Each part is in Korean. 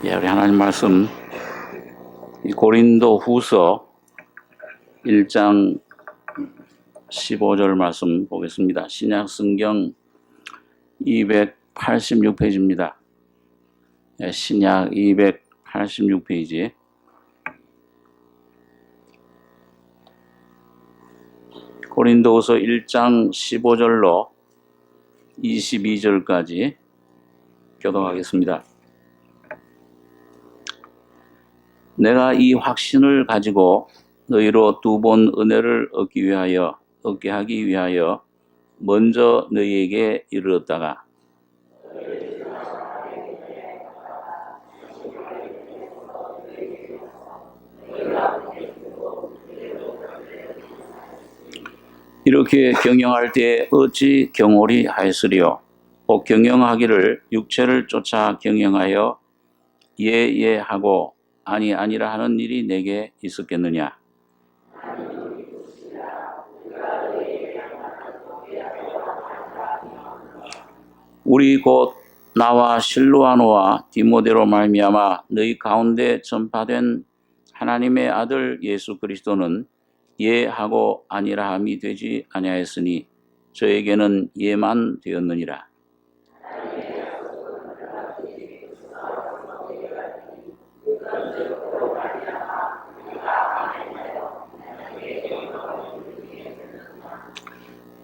우리 하나님 말씀 고린도 후서 1장 15절 말씀 보겠습니다. 신약 성경 286페이지입니다. 신약 286페이지. 고린도후서 1장 15절로 22절까지 교독하겠습니다. 내가 이 확신을 가지고 너희로 두 번 은혜를 얻게 하기 위하여 먼저 너희에게 이르렀다가 이렇게 경영할 때 어찌 경홀히 하였으리요? 꼭 경영하기를 육체를 쫓아 경영하여 예하고 아니라 하는 일이 내게 있었겠느냐? 우리 곧 나와 실로아노와 디모데로 말미암아 너희 가운데 전파된 하나님의 아들 예수 그리스도는 예하고 아니라 함이 되지 아니하였으니 저에게는 예만 되었느니라.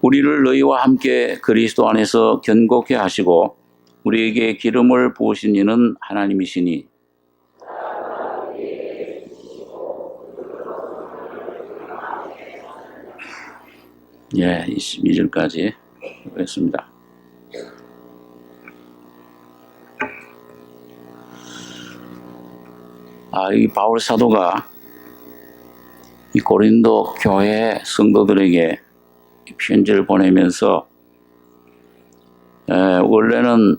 우리를 너희와 함께 그리스도 안에서 견고케 하시고 우리에게 기름을 부으신 이는 하나님이시니 예, 22절까지 보겠습니다. 이 바울 사도가 이 고린도 교회 성도들에게 편지를 보내면서 원래는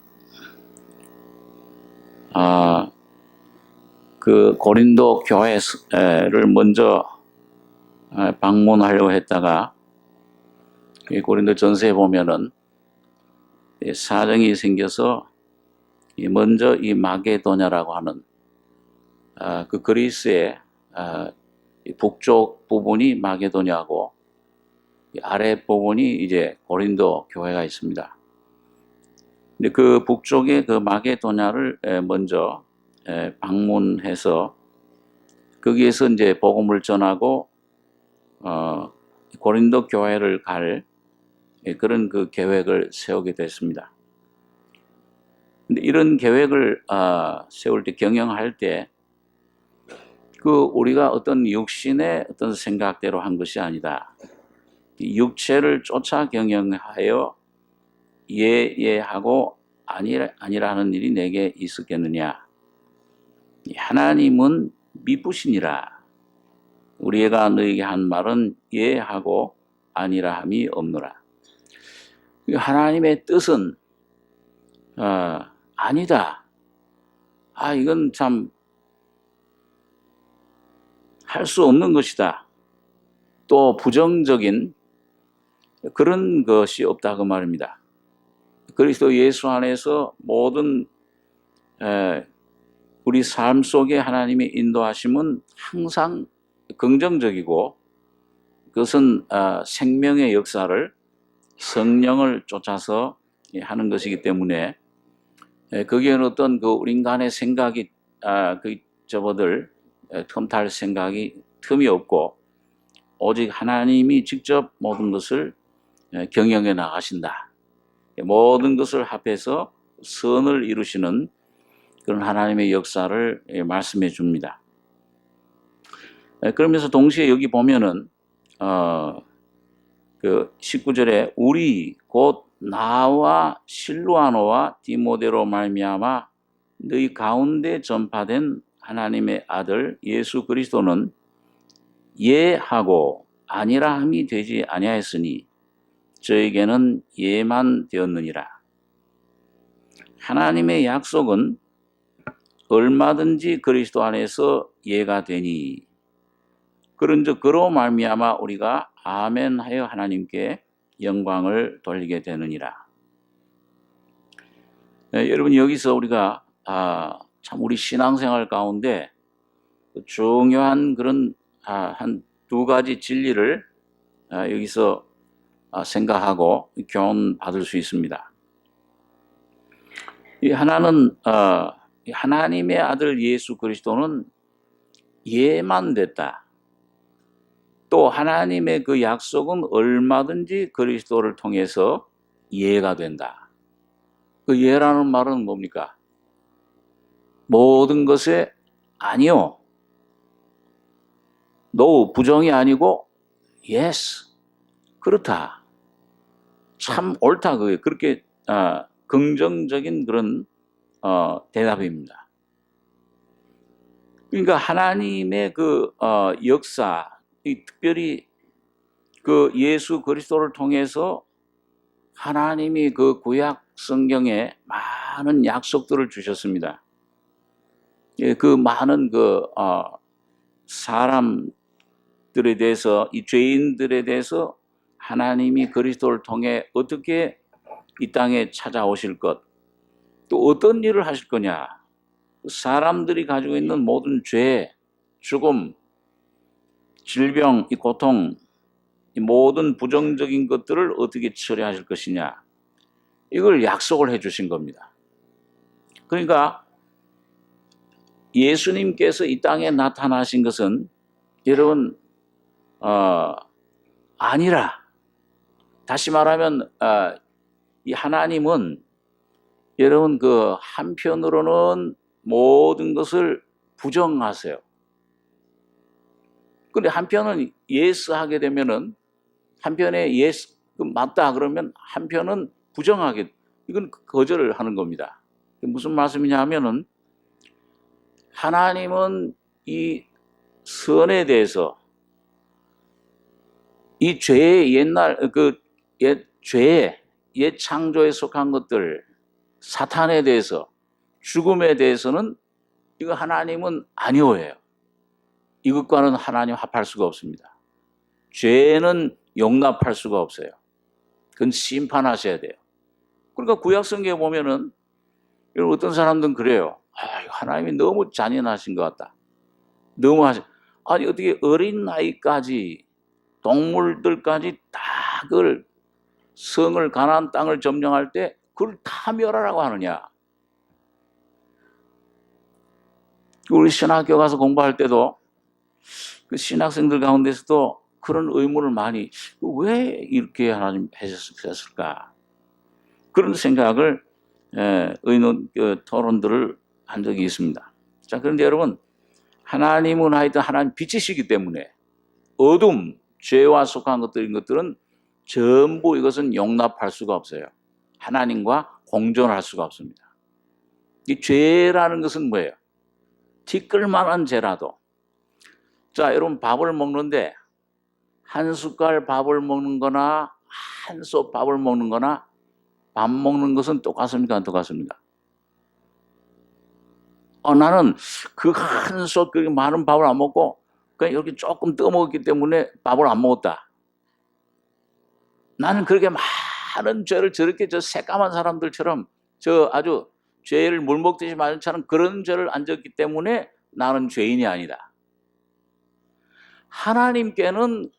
그 고린도 교회를 먼저 방문하려고 했다가 고린도 전서에 보면은 사정이 생겨서 먼저 이 마게도냐라고 하는 그 그리스의 북쪽 부분이 마게도냐고 아래 부분이 이제 고린도 교회가 있습니다. 근데 그 북쪽의 그 마게도냐를 먼저 방문해서 거기에서 이제 복음을 전하고 고린도 교회를 갈 그런 그 계획을 세우게 됐습니다. 근데 이런 계획을 세울 때 경영할 때 그 우리가 어떤 육신의 어떤 생각대로 한 것이 아니다. 육체를 쫓아 경영하여 예하고 아니라 하는 일이 내게 있었겠느냐. 하나님은 미쁘시니라. 우리가 너에게 한 말은 예하고 아니라 함이 없노라. 하나님의 뜻은 아니다. 이건 참 할 수 없는 것이다. 또 부정적인 그런 것이 없다 그 말입니다. 그리스도 예수 안에서 모든 우리 삶 속에 하나님의 인도하심은 항상 긍정적이고 그것은 생명의 역사를 성령을 쫓아서 하는 것이기 때문에 거기에는 어떤 그 우리 인간의 생각이 접어들 틈탈 생각이 틈이 없고 오직 하나님이 직접 모든 것을 경영해 나가신다. 모든 것을 합해서 선을 이루시는 그런 하나님의 역사를 말씀해 줍니다. 그러면서 동시에 여기 보면은 그 19절에 우리 곧 나와 실로아노와 디모데로 말미암아 너희 가운데 전파된 하나님의 아들 예수 그리스도는 예하고 아니라 함이 되지 아니하였으니 저에게는 예만 되었느니라. 하나님의 약속은 얼마든지 그리스도 안에서 예가 되니 그런즉 그로 말미암아 우리가 아멘하여 하나님께 영광을 돌리게 되느니라. 여러분 여기서 우리가 참 우리 신앙생활 가운데 중요한 그런 한 두 가지 진리를 여기서 생각하고 교훈 받을 수 있습니다. 이 하나는 하나님의 아들 예수 그리스도는 예만 됐다. 또 하나님의 그 약속은 얼마든지 그리스도를 통해서 예가 된다. 그 예라는 말은 뭡니까? 모든 것에 아니요. no, 부정이 아니고 yes, 그렇다. 참 옳다. 그렇게 긍정적인 그런 대답입니다. 그러니까 하나님의 그 역사, 특별히 그 예수 그리스도를 통해서 하나님이 그 구약 성경에 많은 약속들을 주셨습니다. 예, 그 많은 그 사람들에 대해서, 이 죄인들에 대해서 하나님이 그리스도를 통해 어떻게 이 땅에 찾아오실 것, 또 어떤 일을 하실 거냐, 사람들이 가지고 있는 모든 죄, 죽음, 질병, 이 고통, 이 모든 부정적인 것들을 어떻게 처리하실 것이냐, 이걸 약속을 해주신 겁니다. 그러니까 예수님께서 이 땅에 나타나신 것은 여러분 아니라, 다시 말하면 이 하나님은 여러분 그 한편으로는 모든 것을 부정하세요. 근데 한편은 예스 하게 되면은, 한편에 예스 맞다 그러면 한편은 부정하게, 이건 거절을 하는 겁니다. 무슨 말씀이냐 하면은, 하나님은 이 선에 대해서, 이 죄의 옛날 죄의 옛 창조에 속한 것들, 사탄에 대해서, 죽음에 대해서는 이거 하나님은 아니오해요. 이것과는 하나님 합할 수가 없습니다. 죄는 용납할 수가 없어요. 그건 심판하셔야 돼요. 그러니까 구약성경에 보면은 어떤 사람들은 그래요. 하나님이 너무 잔인하신 것 같다. 너무 아니 어떻게 어린 나이까지 동물들까지 다 그걸 성을 가나안 땅을 점령할 때 그걸 다 멸하라고 하느냐. 우리 신학교 가서 공부할 때도 그 신학생들 가운데서도 그런 의문을 많이, 왜 이렇게 하나님 하셨을까, 그런 생각을 의논 토론들을 한 적이 있습니다. 자, 그런데 여러분, 하나님은 하여튼 하나님 빛이시기 때문에 어둠, 죄와 속한 것들은 전부 이것은 용납할 수가 없어요. 하나님과 공존할 수가 없습니다. 이 죄라는 것은 뭐예요? 티끌만한 죄라도, 자, 여러분 밥을 먹는데 한 숟갈 밥을 먹는 거나 한 솥 밥을 먹는 거나 밥 먹는 것은 똑같습니까? 안 똑같습니까? 나는 그 한 솥 그 많은 밥을 안 먹고 그냥 이렇게 조금 떠 먹었기 때문에 밥을 안 먹었다. 나는 그렇게 많은 죄를 저렇게 저 새까만 사람들처럼 저 아주 죄를 물 먹듯이 마는 처럼 그런 죄를 안 졌기 때문에 나는 죄인이 아니다. 하나님께는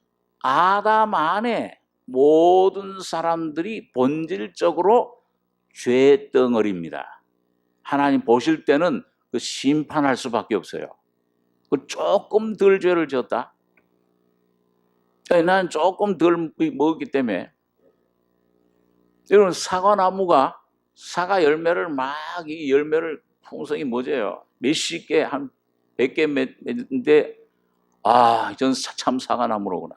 아담 안에 모든 사람들이 본질적으로 죄덩어리입니다. 하나님 보실 때는 그 심판할 수밖에 없어요. 그 조금 덜 죄를 지었다. 나는 조금 덜 먹었기 때문에. 여러분, 사과나무가 사과 열매를 이 열매를 풍성히 맺어요. 몇십 개, 한 100개 맺는데, 전 참 사과나무로구나.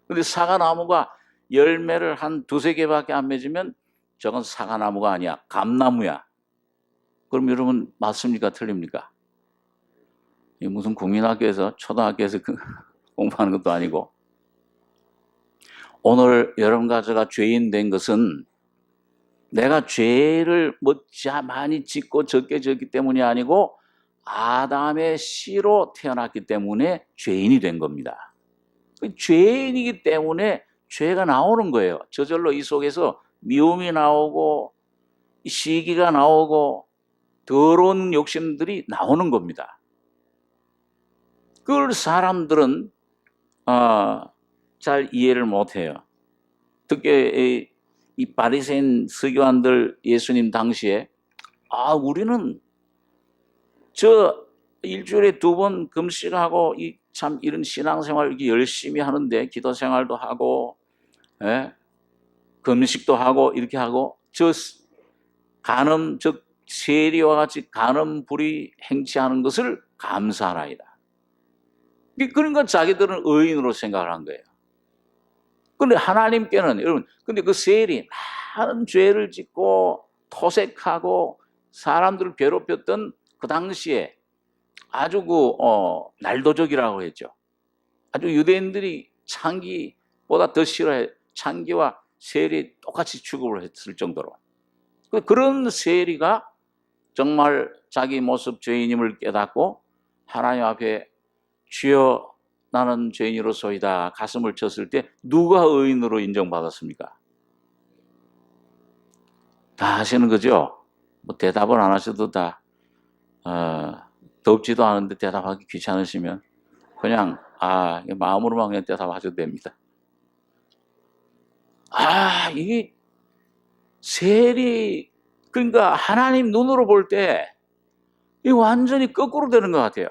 근데 사과나무가 열매를 한 두세 개밖에 안 맺으면 저건 사과나무가 아니야. 감나무야. 그럼 여러분 맞습니까? 틀립니까? 무슨 국민학교에서 초등학교에서 공부하는 것도 아니고. 오늘 여러분과 제가 죄인 된 것은 내가 죄를 많이 짓고 적게 졌기 때문이 아니고 아담의 씨로 태어났기 때문에 죄인이 된 겁니다. 죄인이기 때문에 죄가 나오는 거예요. 저절로 이 속에서 미움이 나오고 시기가 나오고 더러운 욕심들이 나오는 겁니다. 그걸 사람들은 잘 이해를 못해요. 특히 이 바리새인 서기관들 예수님 당시에 우리는 저 일주일에 2번 금식하고 참 이런 신앙생활 이렇게 열심히 하는데 기도 생활도 하고 금식도 하고 이렇게 하고 저 세리와 같이 간음불이 행치하는 것을 감사하나이다. 그러니까 자기들은 의인으로 생각을 한 거예요. 그런데 하나님께는 여러분, 근데 그 세리 많은 죄를 짓고 토색하고 사람들을 괴롭혔던 그 당시에 아주 날도적이라고 했죠. 아주 유대인들이 창기보다 더 싫어해. 창기와 세리 똑같이 취급을 했을 정도로. 그런 세리가 정말 자기 모습 죄인임을 깨닫고 하나님 앞에 주여 나는 죄인으로소이다 가슴을 쳤을 때 누가 의인으로 인정받았습니까? 다 하시는 거죠? 뭐 대답을 안 하셔도 다 덥지도 않은데 대답하기 귀찮으시면 그냥 마음으로만 그냥 대답하셔도 됩니다. 이게 세리 그러니까 하나님 눈으로 볼 때 이 완전히 거꾸로 되는 것 같아요.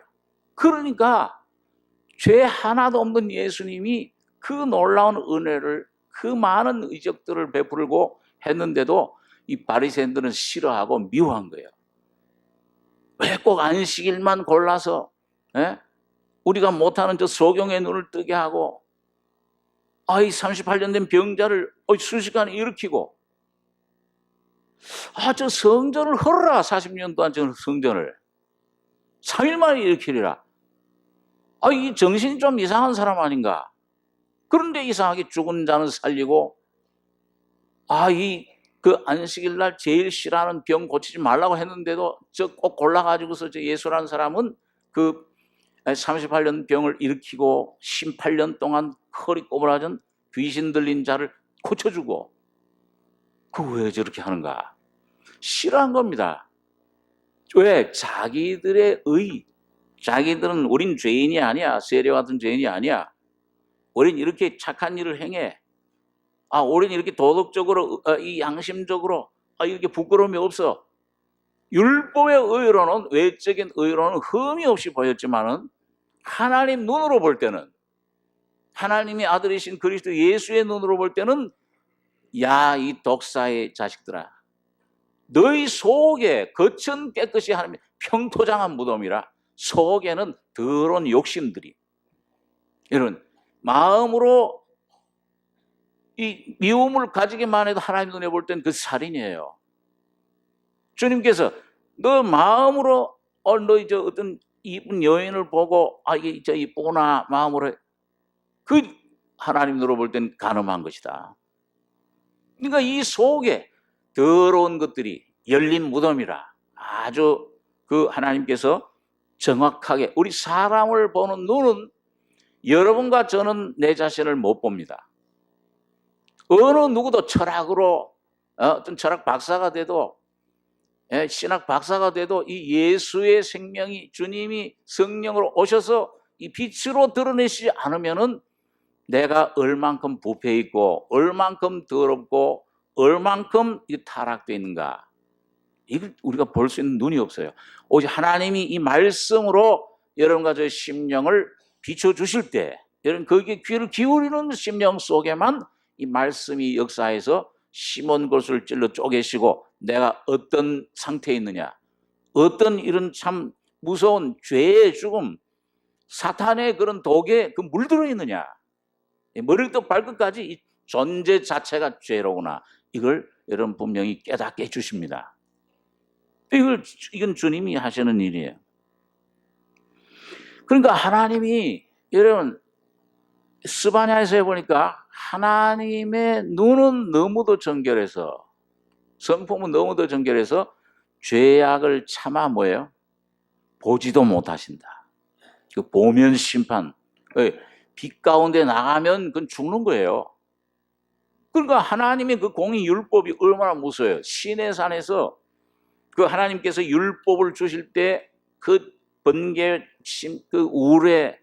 그러니까 죄 하나도 없는 예수님이 그 놀라운 은혜를 그 많은 의적들을 베풀고 했는데도 이 바리새인들은 싫어하고 미워한 거예요. 왜 꼭 안식일만 골라서 우리가 못하는 저 소경의 눈을 뜨게 하고 이 38년 된 병자를 순식간에 일으키고 저 성전을 헐어라 40년 동안 저 성전을 3일 만에 일으키리라. 이 정신이 좀 이상한 사람 아닌가? 그런데 이상하게 죽은 자는 살리고 그 안식일 날 제일 싫어하는 병 고치지 말라고 했는데도 저 꼭 골라가지고서 저 예수라는 사람은 그 38년 병을 일으키고 18년 동안 허리 꼬부라진 귀신 들린 자를 고쳐주고 왜 저렇게 하는가? 싫어한 겁니다. 왜? 자기들의 자기들은 우린 죄인이 아니야. 세리 같은 죄인이 아니야. 우린 이렇게 착한 일을 행해. 우린 이렇게 도덕적으로, 이 양심적으로, 이렇게 부끄러움이 없어. 율법의 의로는, 외적인 의로는 흠이 없이 보였지만은, 하나님 눈으로 볼 때는, 하나님의 아들이신 그리스도 예수의 눈으로 볼 때는, 이 독사의 자식들아. 너희 속에 겉은 깨끗이 하나님 평토장한 무덤이라 속에는 더러운 욕심들이 이런 마음으로 이 미움을 가지기만 해도 하나님 눈에 볼 때는 그 살인이에요. 주님께서 너 마음으로 너 저 어떤 이쁜 여인을 보고 이게 저 이쁘구나 마음으로 그 하나님 눈으로 볼 때는 간음한 것이다. 그러니까 이 속에 더러운 것들이 열린 무덤이라 아주 그 하나님께서 정확하게 우리 사람을 보는 눈은 여러분과 저는 내 자신을 못 봅니다. 어느 누구도 철학으로 어떤 철학 박사가 돼도 신학 박사가 돼도 이 예수의 생명이 주님이 성령으로 오셔서 이 빛으로 드러내시지 않으면은 내가 얼만큼 부패 있고 얼만큼 더럽고 얼만큼 타락되어 있는가 이걸 우리가 볼 수 있는 눈이 없어요. 오직 하나님이 이 말씀으로 여러분과 저의 심령을 비춰주실 때 여러분 거기에 귀를 기울이는 심령 속에만 이 말씀이 역사해서 심은 곳을 찔러 쪼개시고 내가 어떤 상태에 있느냐 어떤 이런 참 무서운 죄의 죽음 사탄의 그런 독에 그 물들어 있느냐 머리부터 발끝까지 이 존재 자체가 죄로구나 이걸 여러분 분명히 깨닫게 해주십니다. 이건 주님이 하시는 일이에요. 그러니까 하나님이 여러분 스바냐에서 보니까 하나님의 눈은 너무도 정결해서 성품은 너무도 정결해서 죄악을 차마 뭐예요? 보지도 못하신다. 그 보면 심판. 빛 가운데 나가면 그건 죽는 거예요. 그러니까 하나님의 그 공의 율법이 얼마나 무서워요. 시내산에서 그 하나님께서 율법을 주실 때 그 번개 그 우레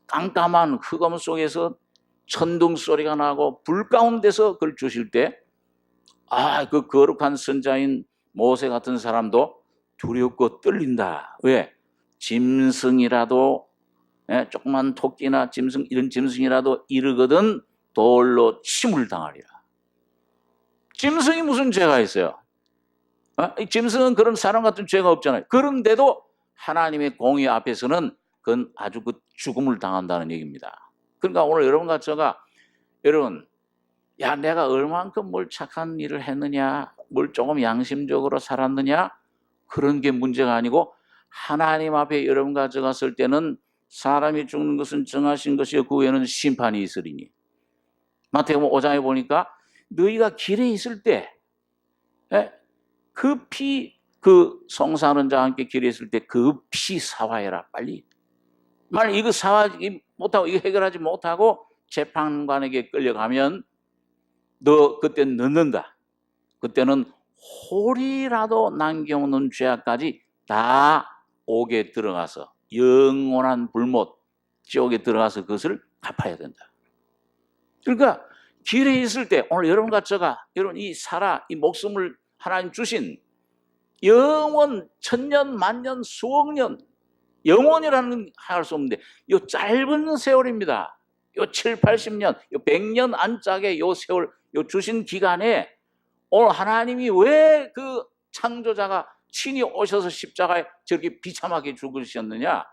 깜깜한 흑암 속에서 천둥 소리가 나고 불 가운데서 그걸 주실 때, 그 거룩한 선자인 모세 같은 사람도 두렵고 떨린다. 왜? 짐승이라도, 조그만 토끼나 짐승, 이런 짐승이라도 이르거든 돌로 침을 당하리라. 짐승이 무슨 죄가 있어요? 짐승은 그런 사람 같은 죄가 없잖아요. 그런데도 하나님의 공의 앞에서는 그건 아주 그 죽음을 당한다는 얘기입니다. 그러니까 오늘 여러분과 제가, 여러분, 야, 내가 얼만큼 뭘 착한 일을 했느냐, 뭘 조금 양심적으로 살았느냐, 그런 게 문제가 아니고, 하나님 앞에 여러분과 제가 설 때는 사람이 죽는 것은 정하신 것이요 그 후에는 심판이 있으리니. 마태복음 5장에 보니까 너희가 길에 있을 때 그 송사하는 자와 함께 길에 있을 때 그 피 사화해라, 빨리. 만약 이거 사화하지 못하고, 이거 해결하지 못하고 재판관에게 끌려가면 너 그때 늦는다. 그때는 홀이라도 남겨놓는 죄악까지 다 옥에 들어가서 영원한 불못 지옥에 들어가서 그것을 갚아야 된다. 그러니까 길에 있을 때 오늘 여러분과 제가, 여러분 이 목숨을 하나님 주신 영원, 천년, 만년, 수억 년, 영원이라는 할 수 없는데 이 짧은 세월입니다. 요 7, 80년, 요 100년 안짝의 요 세월, 요 주신 기간에 오늘 하나님이 왜 그 창조자가 친히 오셔서 십자가에 저렇게 비참하게 죽으셨느냐?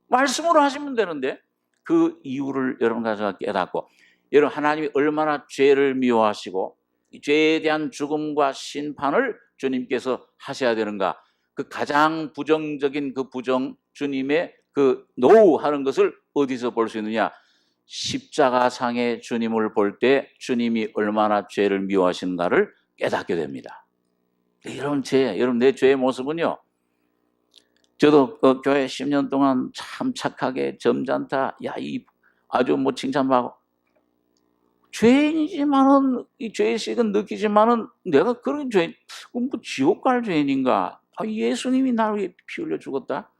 말씀으로 하시면 되는데 그 이유를 여러분과 제가 깨닫고, 여러분 하나님이 얼마나 죄를 미워하시고 죄에 대한 죽음과 심판을 주님께서 하셔야 되는가? 그 가장 부정적인 그 주님의 그 노하는 것을 어디서 볼 수 있느냐? 십자가상의 주님을 볼 때 주님이 얼마나 죄를 미워하시는가를 깨닫게 됩니다. 여러분 내 죄의 모습은요, 저도 그 교회 10년 동안 참 착하게 점잖다, 아주 칭찬받고, 죄인이지만은 이 죄의식은 느끼지만은 내가 그런 죄인, 지옥 갈 죄인인가? 예수님이 나를 위해 피 흘려 죽었다?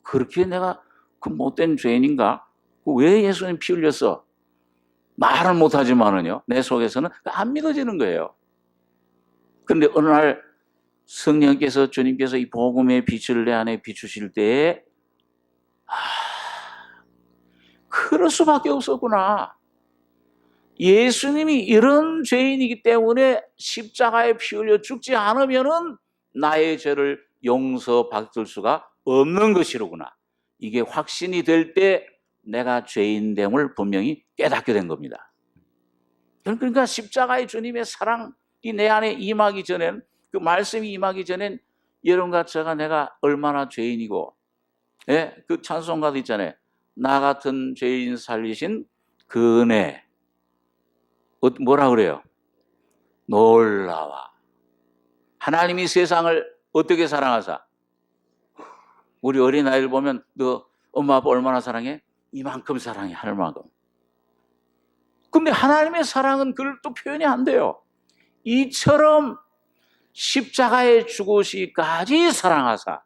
그렇게 내가 그 못된 죄인인가? 왜 예수님 피 흘렸어? 말은 못하지만은요, 내 속에서는 안 믿어지는 거예요. 그런데 어느 날 성령께서, 주님께서 이 복음의 빛을 내 안에 비추실 때에 그럴 수밖에 없었구나. 예수님이 이런 죄인이기 때문에 십자가에 피 흘려 죽지 않으면은 나의 죄를 용서받을 수가 없는 것이로구나. 이게 확신이 될 때 내가 죄인됨을 분명히 깨닫게 된 겁니다. 그러니까 십자가의 주님의 사랑이 내 안에 임하기 전엔, 그 말씀이 임하기 전엔 여러분과 제가 내가 얼마나 죄인이고, 그 찬송가도 있잖아요. 나 같은 죄인 살리신 그 은혜. 뭐라 그래요? 놀라워. 하나님이 세상을 어떻게 사랑하사? 우리 어린아이를 보면 너 엄마 아빠 얼마나 사랑해? 이만큼 사랑해, 하늘만큼. 근데 하나님의 사랑은 그걸 또 표현이 안 돼요. 이처럼 십자가에 죽으시기까지 사랑하사.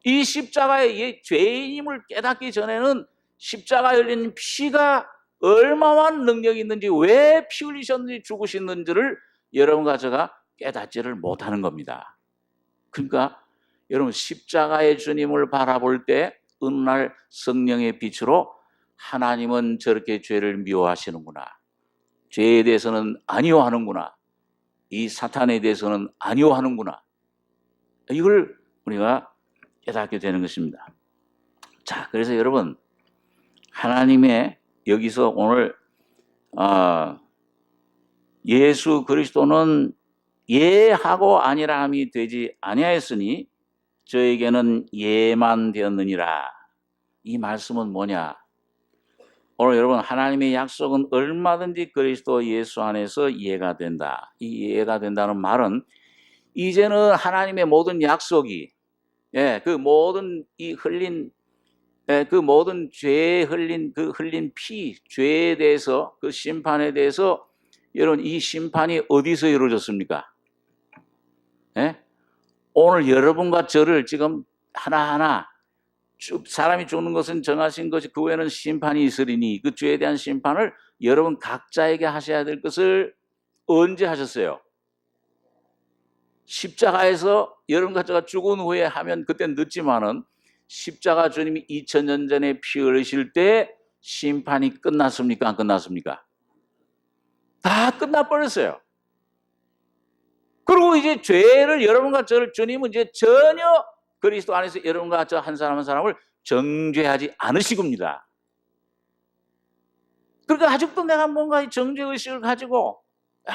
이 십자가의 죄인임을 깨닫기 전에는 십자가에 흘린 피가 얼마나 능력이 있는지, 왜 피 흘리셨는지, 죽으셨는지를 여러분과 제가 깨닫지를 못하는 겁니다. 그러니까 여러분 십자가의 주님을 바라볼 때 어느 날 성령의 빛으로 하나님은 저렇게 죄를 미워하시는구나, 죄에 대해서는 아니워하는구나, 이 사탄에 대해서는 아니워하는구나, 이걸 우리가 깨닫게 되는 것입니다. 자, 그래서 여러분 하나님의 여기서 오늘 예수 그리스도는 예하고 아니라함이 되지 아니하였으니 저에게는 예만 되었느니라. 이 말씀은 뭐냐? 오늘 여러분 하나님의 약속은 얼마든지 그리스도 예수 안에서 이해가 된다. 이 이해가 된다는 말은 이제는 하나님의 모든 약속이, 그 모든 이 흘린, 그 모든 죄에 흘린 그 흘린 피, 죄에 대해서, 그 심판에 대해서, 여러분 이 심판이 어디서 이루어졌습니까? 오늘 여러분과 저를 지금 하나하나 사람이 죽는 것은 정하신 것이 그 후에는 심판이 있으리니 그 죄에 대한 심판을 여러분 각자에게 하셔야 될 것을 언제 하셨어요? 십자가에서 여러분과 제가 죽은 후에 하면 그땐 늦지만은 십자가 주님이 2000년 전에 피 흘리실 때 심판이 끝났습니까? 안 끝났습니까? 다 끝나버렸어요. 그리고 이제 죄를 여러분과 저를 주님은 이제 전혀 그리스도 안에서 여러분과 저 한 사람 한 사람을 정죄하지 않으시겁니다. 그러니까 아직도 내가 뭔가 이 정죄의식을 가지고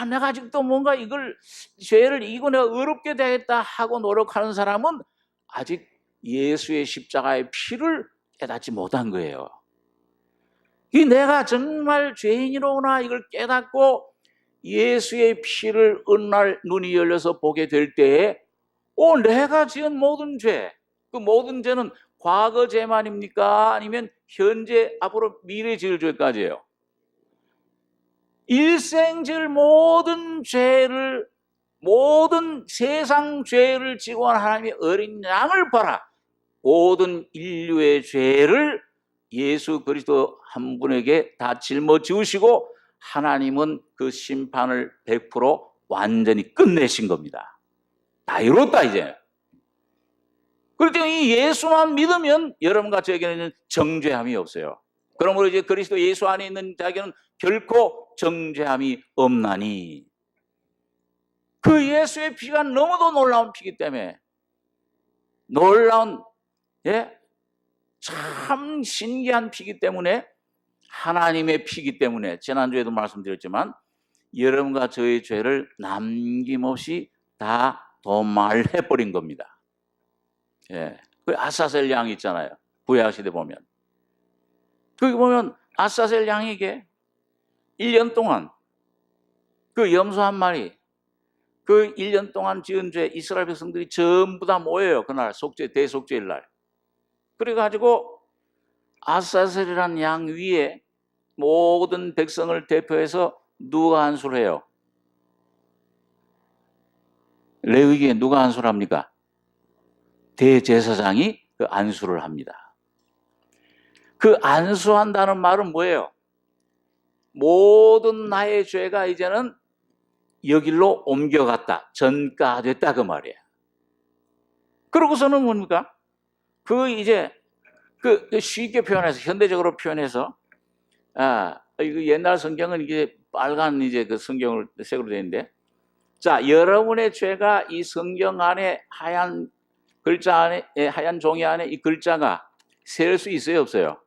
내가 아직도 뭔가 이걸 죄를 이기고 내가 의롭게 되겠다 하고 노력하는 사람은 아직 예수의 십자가의 피를 깨닫지 못한 거예요. 이 내가 정말 죄인이로구나 이걸 깨닫고 예수의 피를 어느 날 눈이 열려서 보게 될 때에 내가 지은 모든 죄, 그 모든 죄는 과거 죄만입니까? 아니면 현재 앞으로 미래 지을 죄까지예요. 일생 지을 모든 죄를, 모든 세상 죄를 지고 한 하나님의 어린 양을 봐라. 모든 인류의 죄를 예수 그리스도 한 분에게 다 짊어지우시고 하나님은 그 심판을 100% 완전히 끝내신 겁니다. 다 이뤘다 이제. 그렇기 이 예수만 믿으면 여러분과 저에게는 정죄함이 없어요. 그러므로 이제 그리스도 예수 안에 있는 자에게는 결코 정죄함이 없나니 그 예수의 피가 너무도 놀라운 피기 때문에 놀라운 참 신기한 피기 때문에 하나님의 피기 때문에 지난주에도 말씀드렸지만 여러분과 저의 죄를 남김없이 다 도말해버린 겁니다. 그 아사셀 양 있잖아요. 구약시대 보면. 거기 보면 아사셀 양에게 1년 동안 그 염소 한 마리, 그 1년 동안 지은 죄 이스라엘 백성들이 전부 다 모여요. 그날 속죄, 대속죄일 날. 그래가지고 아사셀이라는 양 위에 모든 백성을 대표해서 누가 안수를 해요? 레위기에 누가 안수를 합니까? 대제사장이 그 안수를 합니다. 그 안수한다는 말은 뭐예요? 모든 나의 죄가 이제는 여길로 옮겨갔다, 전가됐다 그 말이에요. 그러고서는 뭡니까? 이제 쉽게 표현해서 현대적으로 표현해서 이거 옛날 성경은 이게 빨간 이제 그 성경을 색으로 되어 있는데 자 여러분의 죄가 이 성경 안에 하얀 글자 안에 하얀 종이 안에 이 글자가 셀 수 있어요 없어요?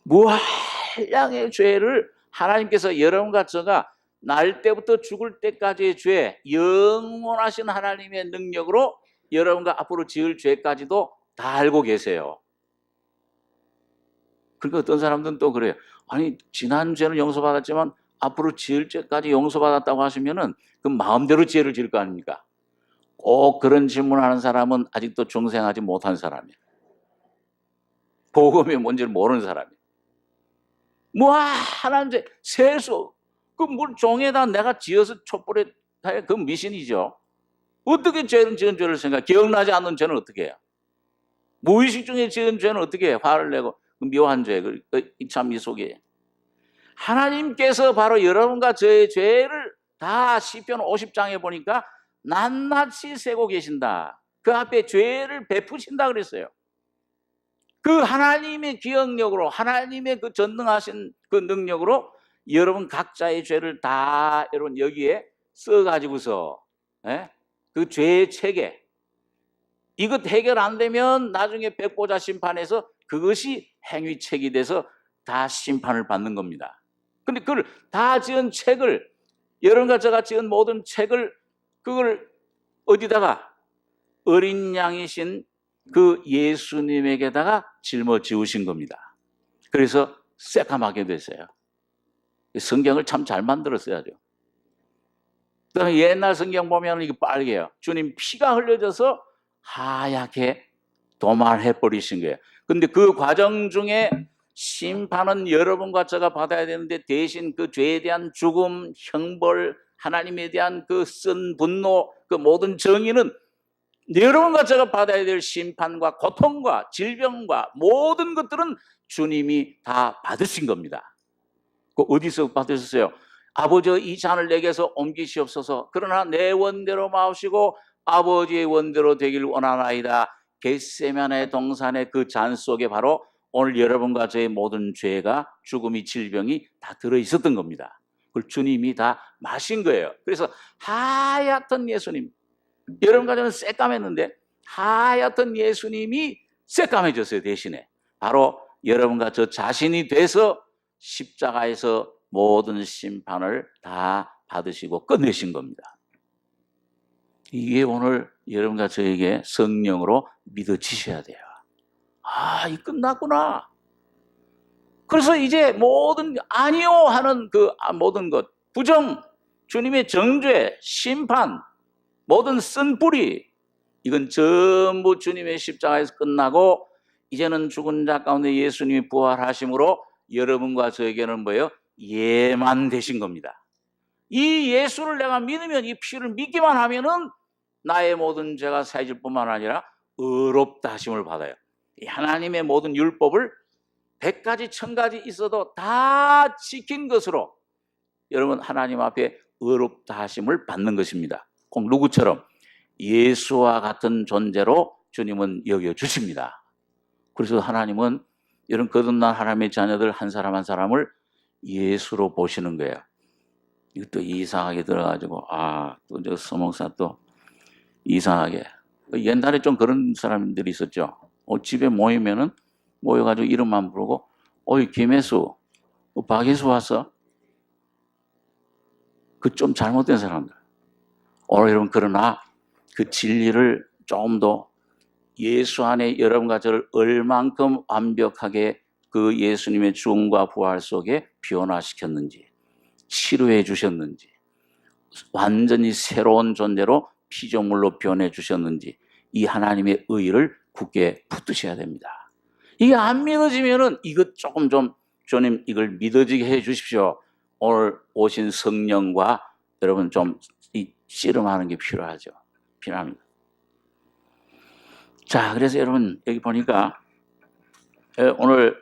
무한량의 죄를 하나님께서 여러분과 저가 날 때부터 죽을 때까지의 죄 영원하신 하나님의 능력으로 여러분과 앞으로 지을 죄까지도 다 알고 계세요. 그러니까 어떤 사람들은 또 그래요. 아니 지난 죄는 용서받았지만 앞으로 지을 죄까지 용서받았다고 하시면은 그 마음대로 죄를 지을 거 아닙니까? 꼭 그런 질문하는 사람은 아직도 중생하지 못한 사람이에요. 복음이 뭔지를 모르는 사람이에요. 하나님 죄 세수 물 종에다 내가 지어서 촛불에 그 미신이죠. 어떻게 죄는 지은 죄를 생각해? 기억나지 않는 죄는 어떻게 해요? 무의식 중에 지은 죄는 어떻게 해요? 화를 내고 묘한 죄, 참 이 속에 하나님께서 바로 여러분과 저의 죄를 다 시편 50장에 보니까 낱낱이 세고 계신다. 그 앞에 죄를 베푸신다 그랬어요. 그 하나님의 기억력으로 하나님의 그 전능하신 그 능력으로 여러분 각자의 죄를 다 여러분 여기에 써가지고서 그 죄의 체계 이것 해결 안 되면 나중에 백보자 심판에서 그것이 행위책이 돼서 다 심판을 받는 겁니다. 근데 그걸 다 지은 책을 여러분과 제가 지은 모든 책을 그걸 어디다가 어린 양이신 그 예수님에게다가 짊어지우신 겁니다. 그래서 새까맣게 됐어요. 성경을 참 잘 만들었어야죠. 그다음에 옛날 성경 보면 이게 빨개요. 주님 피가 흘려져서 하얗게 도말해버리신 거예요. 근데 그 과정 중에 심판은 여러분과 제가 받아야 되는데 대신 그 죄에 대한 죽음, 형벌, 하나님에 대한 그 쓴 분노, 그 모든 정의는 여러분과 제가 받아야 될 심판과 고통과 질병과 모든 것들은 주님이 다 받으신 겁니다. 그 어디서 받으셨어요? 아버지, 이 잔을 내게서 옮기시옵소서. 그러나 내 원대로 마옵시고 아버지의 원대로 되길 원하나이다. 겟세마네 동산의 그 잔 속에 바로 오늘 여러분과 저의 모든 죄가, 죽음이, 질병이 다 들어있었던 겁니다. 그걸 주님이 다 마신 거예요. 그래서 하얗던 예수님, 여러분과 저는 새까맸는데 하얗던 예수님이 새까매졌어요. 대신에 바로 여러분과 저 자신이 돼서 십자가에서 모든 심판을 다 받으시고 끝내신 겁니다. 이게 오늘 여러분과 저에게 성령으로 믿어지셔야 돼요. 아, 이 끝났구나. 그래서 이제 모든 아니요 하는 그 모든 것, 부정, 주님의 정죄, 심판, 모든 쓴 뿌리, 이건 전부 주님의 십자가에서 끝나고 이제는 죽은 자 가운데 예수님이 부활하심으로 여러분과 저에게는 뭐예요? 예만 되신 겁니다. 이 예수를 내가 믿으면, 이 피를 믿기만 하면은 나의 모든 죄가 사해질 뿐만 아니라 의롭다 하심을 받아요. 하나님의 모든 율법을 100가지 1000가지 있어도 다 지킨 것으로 여러분 하나님 앞에 의롭다 하심을 받는 것입니다. 꼭 누구처럼? 예수와 같은 존재로 주님은 여겨주십니다. 그래서 하나님은 이런 거듭난 하나님의 자녀들 한 사람 한 사람을 예수로 보시는 거예요. 이것도 이상하게 들어가지고 또 저 서목사 또 이상하게, 옛날에 좀 그런 사람들이 있었죠. 집에 모이면은 모여가지고 이름만 부르고 어이 김혜수, 박혜수 왔어? 그 좀 잘못된 사람들. 오늘 여러분, 그러나 그 진리를 조금 더 예수 안에 여러분과 저를 얼만큼 완벽하게 그 예수님의 죽음과 부활 속에 변화시켰는지, 치료해 주셨는지, 완전히 새로운 존재로 피조물로 변해 주셨는지, 이 하나님의 의를 굳게 붙드셔야 됩니다. 이게 안 믿어지면은 이것 조금 좀 주님 이걸 믿어지게 해 주십시오. 오늘 오신 성령과 여러분 좀 이 씨름하는 게 필요하죠. 필요합니다. 자, 그래서 여러분 여기 보니까 오늘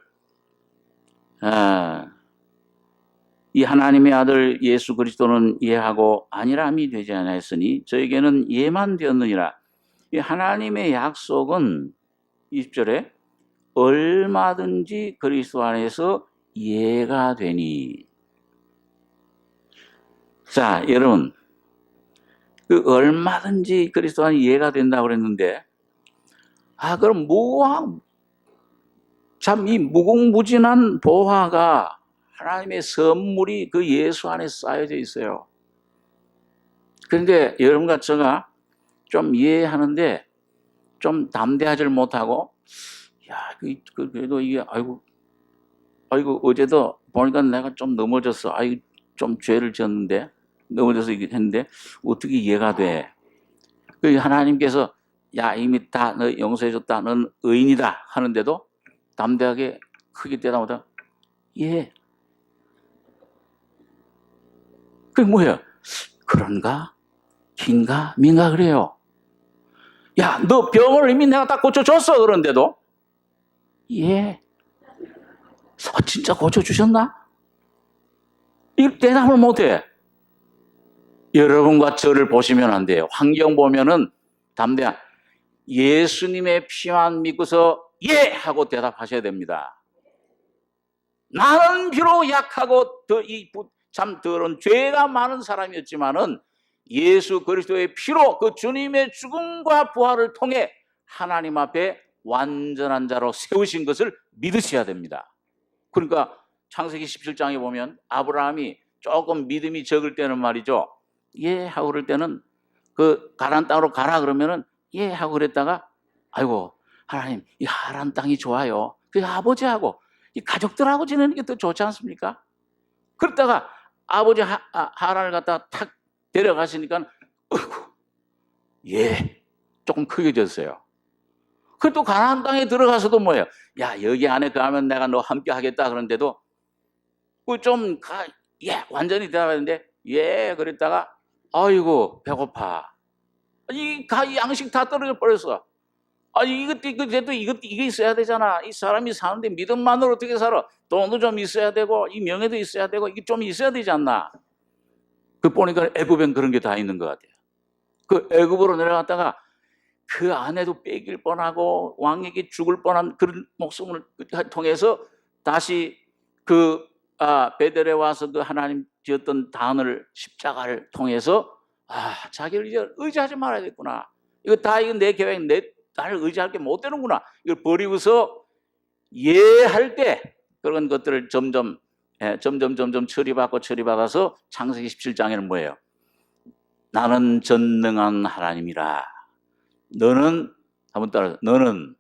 이 하나님의 아들 예수 그리스도는 예하고 아니람이 되지 않았으니 저에게는 예만 되었느니라. 이 하나님의 약속은 20절에 얼마든지 그리스도 안에서 예가 되니. 자, 여러분, 그 얼마든지 그리스도 안에 예가 된다고 그랬는데, 그럼 참 이 무궁무진한 보화가, 하나님의 선물이 그 예수 안에 쌓여져 있어요. 그런데 여러분과 제가 좀 이해하는데 좀 담대하지 못하고, 그래도 이게, 아이고, 어제도 보니까 내가 좀 넘어졌어. 좀 죄를 지었는데, 넘어져서 이렇게 했는데, 어떻게 이해가 돼? 그 하나님께서, 이미 다 너 용서해줬다. 넌 의인이다. 하는데도 담대하게 크게 대답하다, 예. 그게 뭐예요? 그런가? 긴가? 민가? 그래요. 너 병을 이미 내가 다 고쳐줬어. 그런데도, 예. 진짜 고쳐주셨나? 이 대답을 못해. 여러분과 저를 보시면 안 돼요. 환경 보면은 담대한 예수님의 피만 믿고서 예! 하고 대답하셔야 됩니다. 나는 비록 약하고 참 더러운 죄가 많은 사람이었지만은 예수 그리스도의 피로 그 주님의 죽음과 부활을 통해 하나님 앞에 완전한 자로 세우신 것을 믿으셔야 됩니다. 그러니까 창세기 17장에 보면 아브라함이 조금 믿음이 적을 때는 말이죠, 예 하고 그럴 때는 그 가나안 땅으로 가라 그러면은 예 하고 그랬다가, 아이고 하나님 이 하란 땅이 좋아요. 그 아버지하고 이 가족들하고 지내는 게 더 좋지 않습니까? 그러다가 아버지 하란을 갖다 탁 데려가시니까 예 조금 크게 졌어요. 그또 가나안 땅에 들어가서도 뭐예요? 여기 안에 가면 내가 너 함께 하겠다 그런데도 완전히 대답하는데 예, 그랬다가 아이고 배고파. 이 양식 다 떨어져 버렸어. 아니 이게 있어야 되잖아. 이 사람이 사는데 믿음만으로 어떻게 살아? 돈도 좀 있어야 되고 이 명예도 있어야 되고 이게 좀 있어야 되지 않나? 그 보니까 애굽엔 그런 게 다 있는 것 같아요. 그 애굽으로 내려갔다가 그 아내도 뺏길 뻔하고 왕에게 죽을 뻔한 그런 목숨을 통해서 다시 그 베델에 와서 그 하나님 지었던 단을 십자가를 통해서 자기를 이제 의지하지 말아야겠구나. 이거 내 계획, 나를 의지할 게 못 되는구나. 이걸 버리고서 할 때 그런 것들을 점점 처리받아서 창세기 17장에는 뭐예요? 나는 전능한 하나님이라. 너는 한번 따라서 너는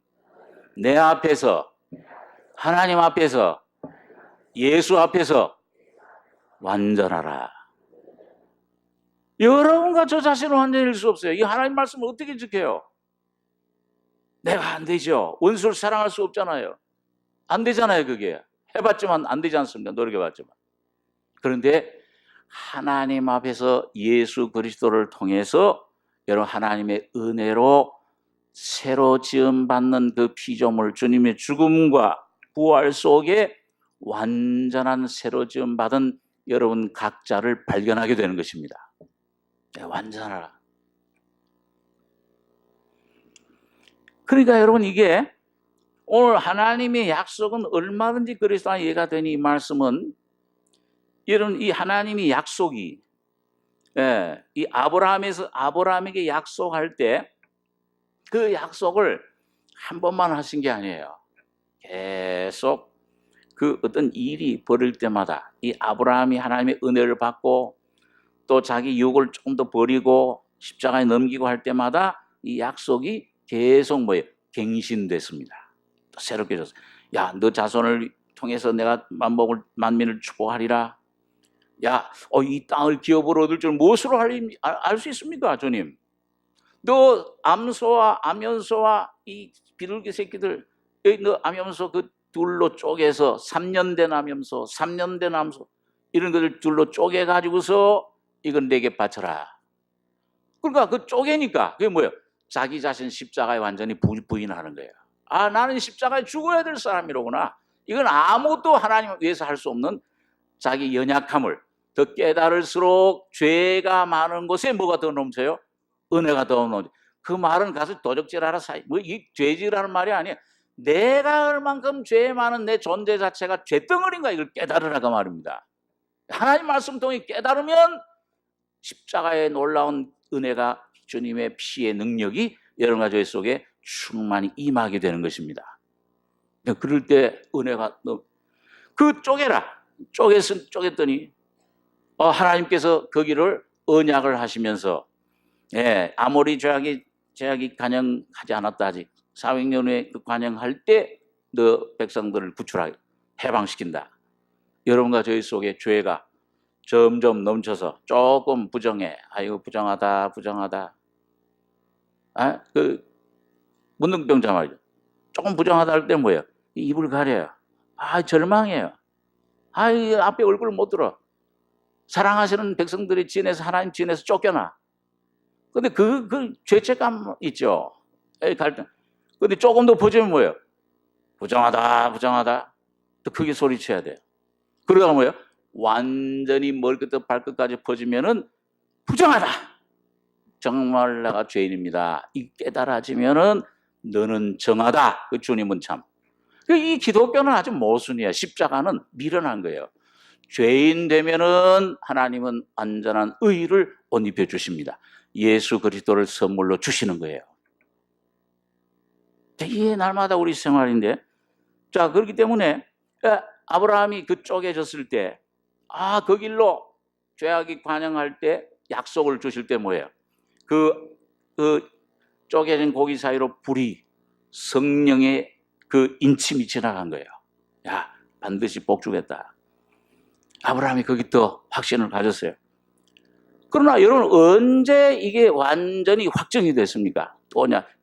내 앞에서 하나님 앞에서 예수 앞에서 완전하라. 여러분과 저 자신은 완전할 수 없어요. 이 하나님 말씀을 어떻게 지켜요? 내가 안 되죠. 원수를 사랑할 수 없잖아요. 안 되잖아요. 그게 해봤지만 안 되지 않습니까? 노력해봤지만. 그런데 하나님 앞에서 예수 그리스도를 통해서 여러분 하나님의 은혜로 새로 지음받는 그 피조물 주님의 죽음과 부활 속에 완전한 새로 지음받은 여러분 각자를 발견하게 되는 것입니다. 완전하라. 그러니까 여러분 이게 오늘 하나님의 약속은 얼마든지 그리스도 안에 이해가 되니 이 말씀은 이런 이 하나님의 약속이 이 아브라함에게 약속할 때 그 약속을 한 번만 하신 게 아니에요. 계속 그 어떤 일이 벌일 때마다 이 아브라함이 하나님의 은혜를 받고 또 자기 유혹을 조금 더 버리고 십자가에 넘기고 할 때마다 이 약속이 계속 뭐예요? 갱신됐습니다. 또 새롭게 졌어요. 야, 너 자손을 통해서 내가 만민을 축복하리라. 야, 이 땅을 기업으로 얻을 줄 무엇으로 알 수 있습니까, 주님? 너 암소와 암연소와 이 비둘기 새끼들, 너 암염소 그 둘로 쪼개서 3년 된 암염소, 3년 된 암소 이런 것들 둘로 쪼개가지고서 이건 내게 바쳐라. 그러니까 그 쪼개니까 그게 뭐예요? 자기 자신 십자가에 완전히 부인하는 거예요. 나는 십자가에 죽어야 될 사람이로구나. 이건 아무것도 하나님 위해서 할 수 없는 자기 연약함을 더 깨달을수록 죄가 많은 곳에 뭐가 더 넘쳐요? 은혜가 더 넘쳐. 그 말은 가서 도적질하라 이 죄질하는 말이 아니에요. 내가 얼만큼 죄 많은 내 존재 자체가 죄덩어리인가 이걸 깨달으라고 말입니다. 하나님 말씀 통해 깨달으면 십자가의 놀라운 은혜가 주님의 피의 능력이 여러분과 저희 속에 충만히 임하게 되는 것입니다. 그럴 때 은혜가 그 쪼갰더니 하나님께서 거기를 언약을 하시면서 아무리 죄악이 관영하지 않았다 아직 400년 후에 그 관영할 때 너 백성들을 구출하게 해방시킨다. 여러분과 저희 속에 죄가 점점 넘쳐서 조금 부정해. 이거 부정하다. 그 문둥병자 말이죠. 조금 부정하다 할 때 뭐예요? 입을 가려요. 절망해요. 앞에 얼굴을 못 들어. 사랑하시는 백성들이 진에서 하나님 진에서 쫓겨나. 근데 그 죄책감 있죠. 갈등. 근데 조금 더 퍼지면 뭐예요? 부정하다. 또 크게 소리쳐야 돼요. 그러다가 뭐예요? 완전히 머리끝부터 발끝까지 퍼지면은 부정하다. 정말 내가 죄인입니다. 이 깨달아지면은 너는 정하다. 그 주님은 참. 이 기독교는 아주 모순이야. 십자가는 미련한 거예요. 죄인 되면은 하나님은 완전한 의를 옷 입혀 주십니다. 예수 그리스도를 선물로 주시는 거예요. 이게 날마다 우리 생활인데, 자 그렇기 때문에 아브라함이 그 쪼개졌을 때, 그 길로 죄악이 관영할 때 약속을 주실 때 뭐예요? 그 쪼개진 고기 사이로 불이 성령의 그 인침이 지나간 거예요. 야, 반드시 복 주겠다. 아브라함이 거기 또 확신을 가졌어요. 그러나 여러분 언제 이게 완전히 확정이 됐습니까?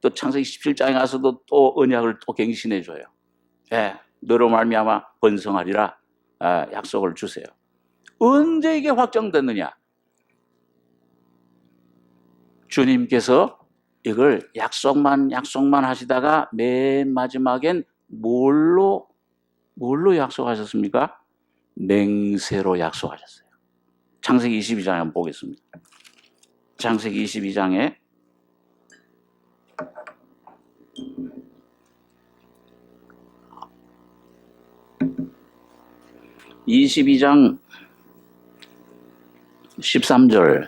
또 창세기 17장에 가서도 또 언약을 또 갱신해 줘요. 너로 말미암아 번성하리라 약속을 주세요. 언제 이게 확정됐느냐? 주님께서 이걸 약속만 하시다가 맨 마지막엔 뭘로 약속하셨습니까? 맹세로 약속하셨어요. 창세기 22장에 한번 보겠습니다. 창세기 22장에 22장 13절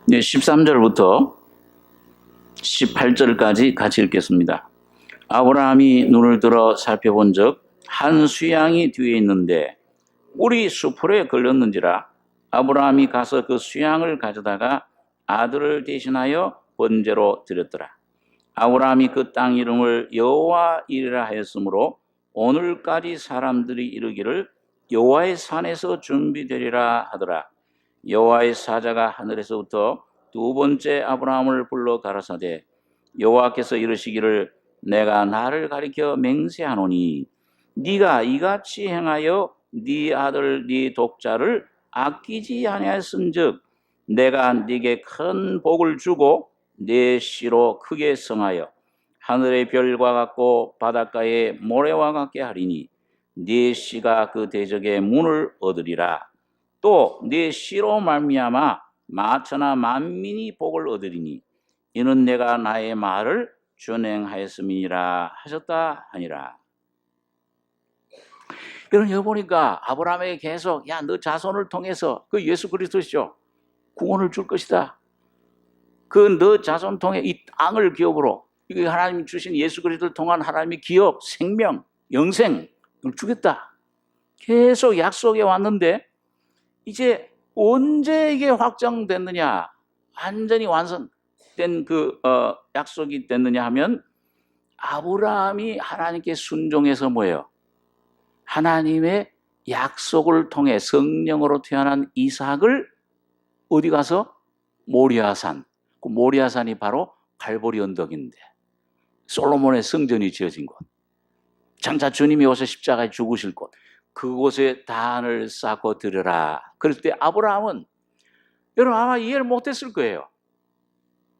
13절부터 18절까지 같이 읽겠습니다. 아브라함이 눈을 들어 살펴본 적 한 수양이 뒤에 있는데 꿀이 수풀에 걸렸는지라 아브라함이 가서 그 수양을 가져다가 아들을 대신하여 번제로 드렸더라. 아브라함이 그 땅 이름을 여호와 이레라 하였으므로 오늘까지 사람들이 이르기를 여호와의 산에서 준비되리라 하더라. 여호와의 사자가 하늘에서부터 두 번째 아브라함을 불러 가라사대 여호와께서 이르시기를 내가 나를 가리켜 맹세하노니 네가 이같이 행하여 네 아들 네 독자를 아끼지 아니하였은즉 내가 네게 큰 복을 주고 네 씨로 크게 성하여 하늘의 별과 같고 바닷가의 모래와 같게 하리니 네 씨가 그 대적의 문을 얻으리라. 또 네 씨로 말미암아 만천하 만민이 복을 얻으리니 이는 내가 나의 말을 준행하였음이니라 하셨다 하니라. 여러분 여기 보니까 아브라함에게 계속 야 너 자손을 통해서 그 예수 그리스도시죠. 구원을 줄 것이다. 그 너 자손 통해 이 땅을 기업으로 이게 하나님이 주신 예수 그리스도를 통한 하나님의 기업, 생명, 영생을 주겠다. 계속 약속해 왔는데 이제 언제 이게 확정됐느냐, 완전히 완성된 그 약속이 됐느냐 하면 아브라함이 하나님께 순종해서 뭐예요? 하나님의 약속을 통해 성령으로 태어난 이삭을 어디 가서 모리아산, 그 모리아산이 바로 갈보리 언덕인데 솔로몬의 성전이 지어진 곳, 장차 주님이 오셔 십자가에 죽으실 곳, 그곳에 단을 쌓고 드려라. 그럴 때 아브라함은 여러분 아마 이해를 못했을 거예요.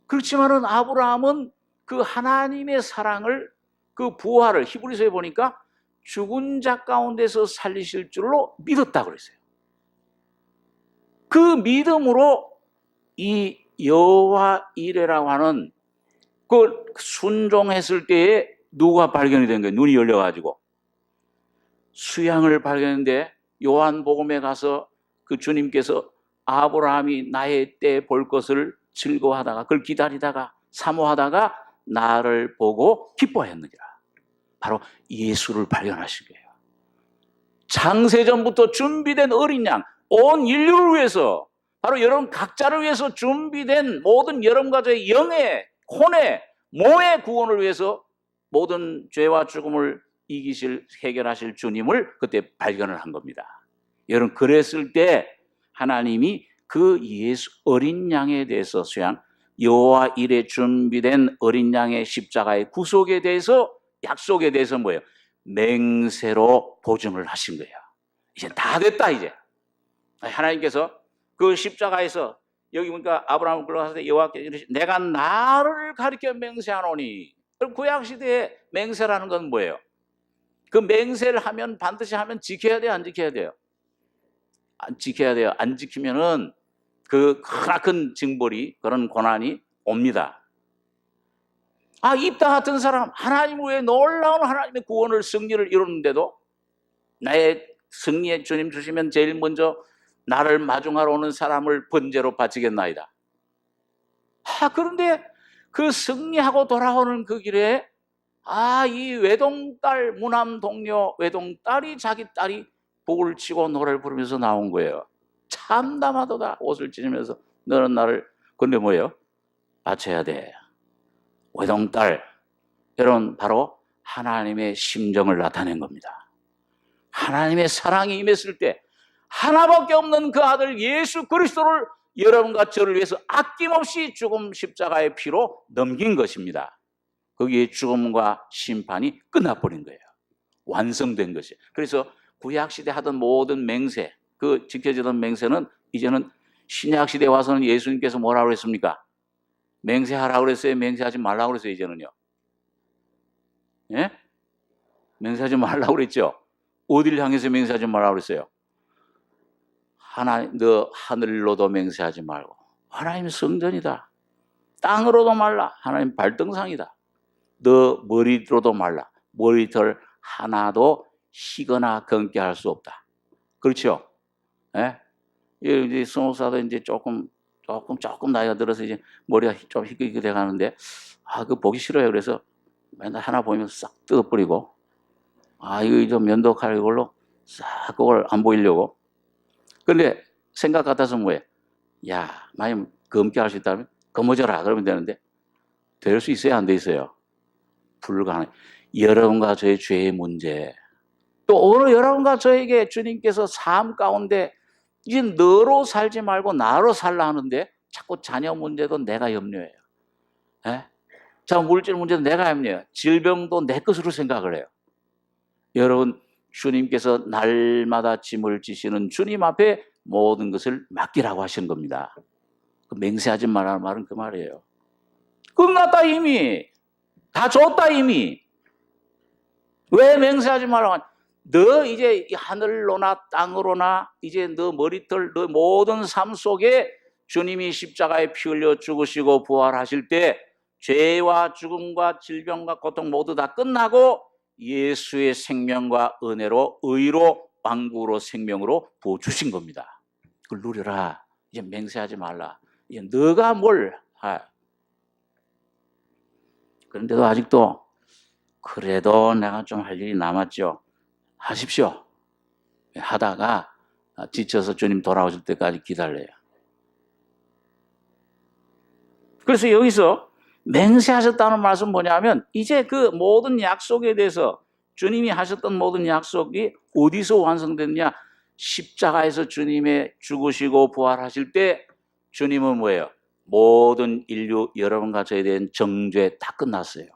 그렇지만은 아브라함은 그 하나님의 사랑을, 그 부활을 히브리서에 보니까 죽은 자 가운데서 살리실 줄로 믿었다고 그랬어요. 그 믿음으로 이 여호와 이레라고 하는 그 순종했을 때에 누가 발견이 된 거예요? 눈이 열려가지고 수양을 발견했는데 요한복음에 가서 그 주님께서 아브라함이 나의 때 볼 것을 즐거워하다가 그걸 기다리다가 사모하다가 나를 보고 기뻐했느니라. 바로 예수를 발견하신 거예요. 창세전부터 준비된 어린 양, 온 인류를 위해서, 바로 여러분 각자를 위해서 준비된 모든 여러분 가족의 영의, 혼의, 몸의 구원을 위해서 모든 죄와 죽음을 이기실, 해결하실 주님을 그때 발견을 한 겁니다. 여러분 그랬을 때 하나님이 그 예수 어린 양에 대해서 수양, 여호와 이레 준비된 어린 양의 십자가의 구속에 대해서, 약속에 대해서 뭐예요? 맹세로 보증을 하신 거예요. 이제 다 됐다. 이제 하나님께서 그 십자가에서 여기 보니까 아브라함을 불러서 여호와께서 이르시되 내가 나를 가리켜 맹세하노니. 구약 시대에 맹세라는 건 뭐예요? 그 맹세를 하면 반드시 하면 지켜야 돼요, 안 지켜야 돼요? 안 지켜야 돼요. 안 지키면은 그 크나큰 징벌이, 그런 고난이 옵니다. 아, 입다 같은 사람, 하나님 외에 놀라운 하나님의 구원을, 승리를 이루는데도 나의 승리의 주님 주시면 제일 먼저 나를 마중하러 오는 사람을 번제로 바치겠나이다. 그런데 그 승리하고 돌아오는 그 길에 이 외동딸, 무남 동료 외동딸이 자기 딸이 복을 치고 노래를 부르면서 나온 거예요. 참담하도다. 옷을 찢으면서 너는 나를, 근데 뭐예요? 바쳐야 돼. 외동딸, 여러분 바로 하나님의 심정을 나타낸 겁니다. 하나님의 사랑이 임했을 때 하나밖에 없는 그 아들 예수 그리스도를 여러분과 저를 위해서 아낌없이 죽음 십자가의 피로 넘긴 것입니다. 거기에 죽음과 심판이 끝나버린 거예요. 완성된 것이. 그래서 구약시대 하던 모든 맹세, 그 지켜지던 맹세는 이제는 신약 시대에 와서는 예수님께서 뭐라고 그랬습니까? 맹세하라고 그랬어요? 맹세하지 말라고 그랬어요? 이제는요? 예? 맹세하지 말라고 그랬죠? 어디를 향해서 맹세하지 말라고 그랬어요? 하나님, 너 하늘로도 맹세하지 말고, 하나님 성전이다. 땅으로도 말라. 하나님 발등상이다. 너 머리로도 말라. 머리털 하나도 희거나 검게 할 수 없다. 그렇죠? 예? 이제 스무사도 이제 조금 나이가 들어서 이제 머리가 좀 희끗희끗 돼 가는데, 그거 보기 싫어요. 그래서 맨날 하나 보면 싹 뜯어버리고, 이거 좀 면도칼 이걸로 싹 그걸 안 보이려고. 근데 생각 같아서 뭐예요? 야, 만약 검게 할 수 있다면 검어져라. 그러면 되는데, 될 수 있어요? 안 돼 있어요? 불가능해. 여러분과 저의 죄의 문제, 또 오늘 여러분과 저에게 주님께서 삶 가운데 이제 너로 살지 말고 나로 살라 하는데 자꾸 자녀 문제도 내가 염려해요. 예? 자, 물질 문제도 내가 염려해요. 질병도 내 것으로 생각을 해요. 여러분, 주님께서 날마다 짐을 지시는 주님 앞에 모든 것을 맡기라고 하시는 겁니다. 맹세하지 말라는 말은 그 말이에요. 끝났다 이미. 다 줬다 이미. 왜 맹세하지 말라고? 너 이제 하늘로나 땅으로나 이제 너 머리털, 너 모든 삶 속에 주님이 십자가에 피 흘려 죽으시고 부활하실 때 죄와 죽음과 질병과 고통 모두 다 끝나고 예수의 생명과 은혜로 의로 왕국으로 생명으로 부어주신 겁니다. 그걸 누려라. 이제 맹세하지 말라. 이제 너가 뭘 그런데도 아직도 그래도 내가 좀 할 일이 남았죠. 하십시오. 하다가 지쳐서 주님 돌아오실 때까지 기다려요. 그래서 여기서 맹세하셨다는 말씀은 뭐냐면 이제 그 모든 약속에 대해서 주님이 하셨던 모든 약속이 어디서 완성됐냐? 십자가에서 주님의 죽으시고 부활하실 때 주님은 뭐예요? 모든 인류 여러분과 저에 대한 정죄 다 끝났어요.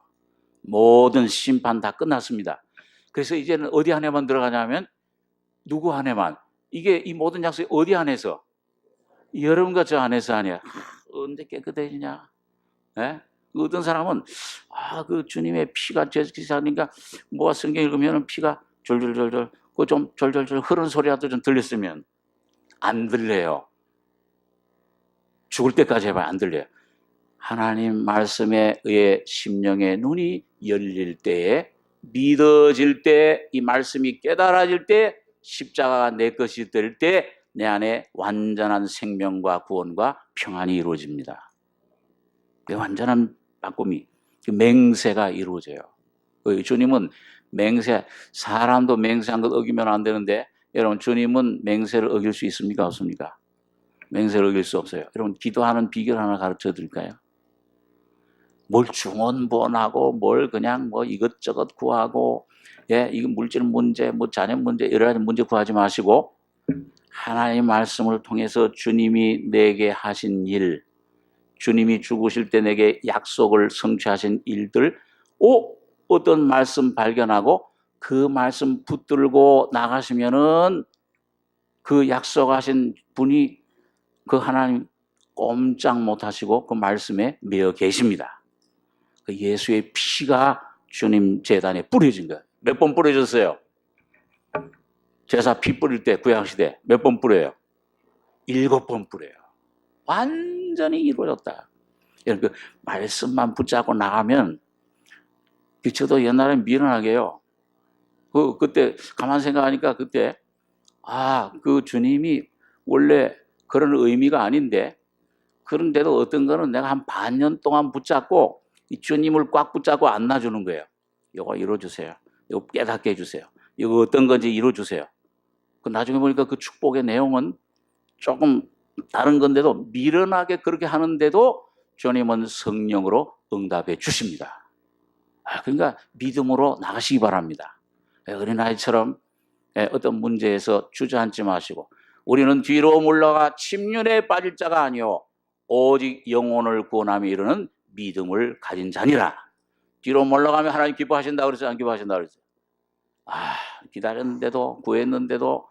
모든 심판 다 끝났습니다. 그래서 이제는 어디 안에만 들어가냐면 누구 안에만? 이게 이 모든 약속이 어디 안에서? 여러분과 저 안에서 아니야. 언제 깨끗해지냐? 예? 어떤 사람은 그 주님의 피가 제사니까 뭐가 성경 읽으면 피가 졸졸졸졸 그 좀 졸졸졸 흐르는 소리라도 좀 들렸으면 안 들려요. 죽을 때까지 해봐야 안 들려요. 하나님 말씀에 의해 심령의 눈이 열릴 때에 믿어질 때 이 말씀이 깨달아질 때 십자가가 내 것이 될 때 내 안에 완전한 생명과 구원과 평안이 이루어집니다. 완전한 바꿈이 맹세가 이루어져요. 주님은 맹세, 사람도 맹세한 것 어기면 안 되는데 여러분 주님은 맹세를 어길 수 있습니까? 없습니까? 맹세를 어길 수 없어요. 여러분 기도하는 비결 하나 가르쳐 드릴까요? 뭘 중언부언하고 뭘 그냥 뭐 이것저것 구하고 이거 물질 문제, 뭐 자녀 문제 여러 가지 문제 구하지 마시고 하나님의 말씀을 통해서 주님이 내게 하신 일, 주님이 죽으실 때 내게 약속을 성취하신 일들, 어떤 말씀 발견하고 그 말씀 붙들고 나가시면은 그 약속하신 분이 그 하나님 꼼짝 못하시고 그 말씀에 매여 계십니다. 그 예수의 피가 주님 제단에 뿌려진 거예요. 몇 번 뿌려졌어요? 제사 피 뿌릴 때 구약시대 몇 번 뿌려요? 7번 뿌려요. 완전히 이루어졌다. 그 말씀만 붙잡고 나가면 저도 옛날에 미련하게요. 그때 가만 생각하니까 그때 그 주님이 원래 그런 의미가 아닌데 그런데도 어떤 거는 내가 한 반년 동안 붙잡고 이 주님을 꽉 붙잡고 안 놔주는 거예요. 이거 이루어주세요. 이거 깨닫게 해주세요. 이거 어떤 건지 이루어주세요. 나중에 보니까 그 축복의 내용은 조금 다른 건데도 미련하게 그렇게 하는데도 주님은 성령으로 응답해 주십니다. 그러니까 믿음으로 나가시기 바랍니다. 어린아이처럼 어떤 문제에서 주저앉지 마시고 우리는 뒤로 물러가 침륜에 빠질 자가 아니오 오직 영혼을 구원함에 이르는 믿음을 가진 자니라. 뒤로 물러가면 하나님 기뻐하신다 그랬어요? 안 기뻐하신다 그랬어요? 기다렸는데도 구했는데도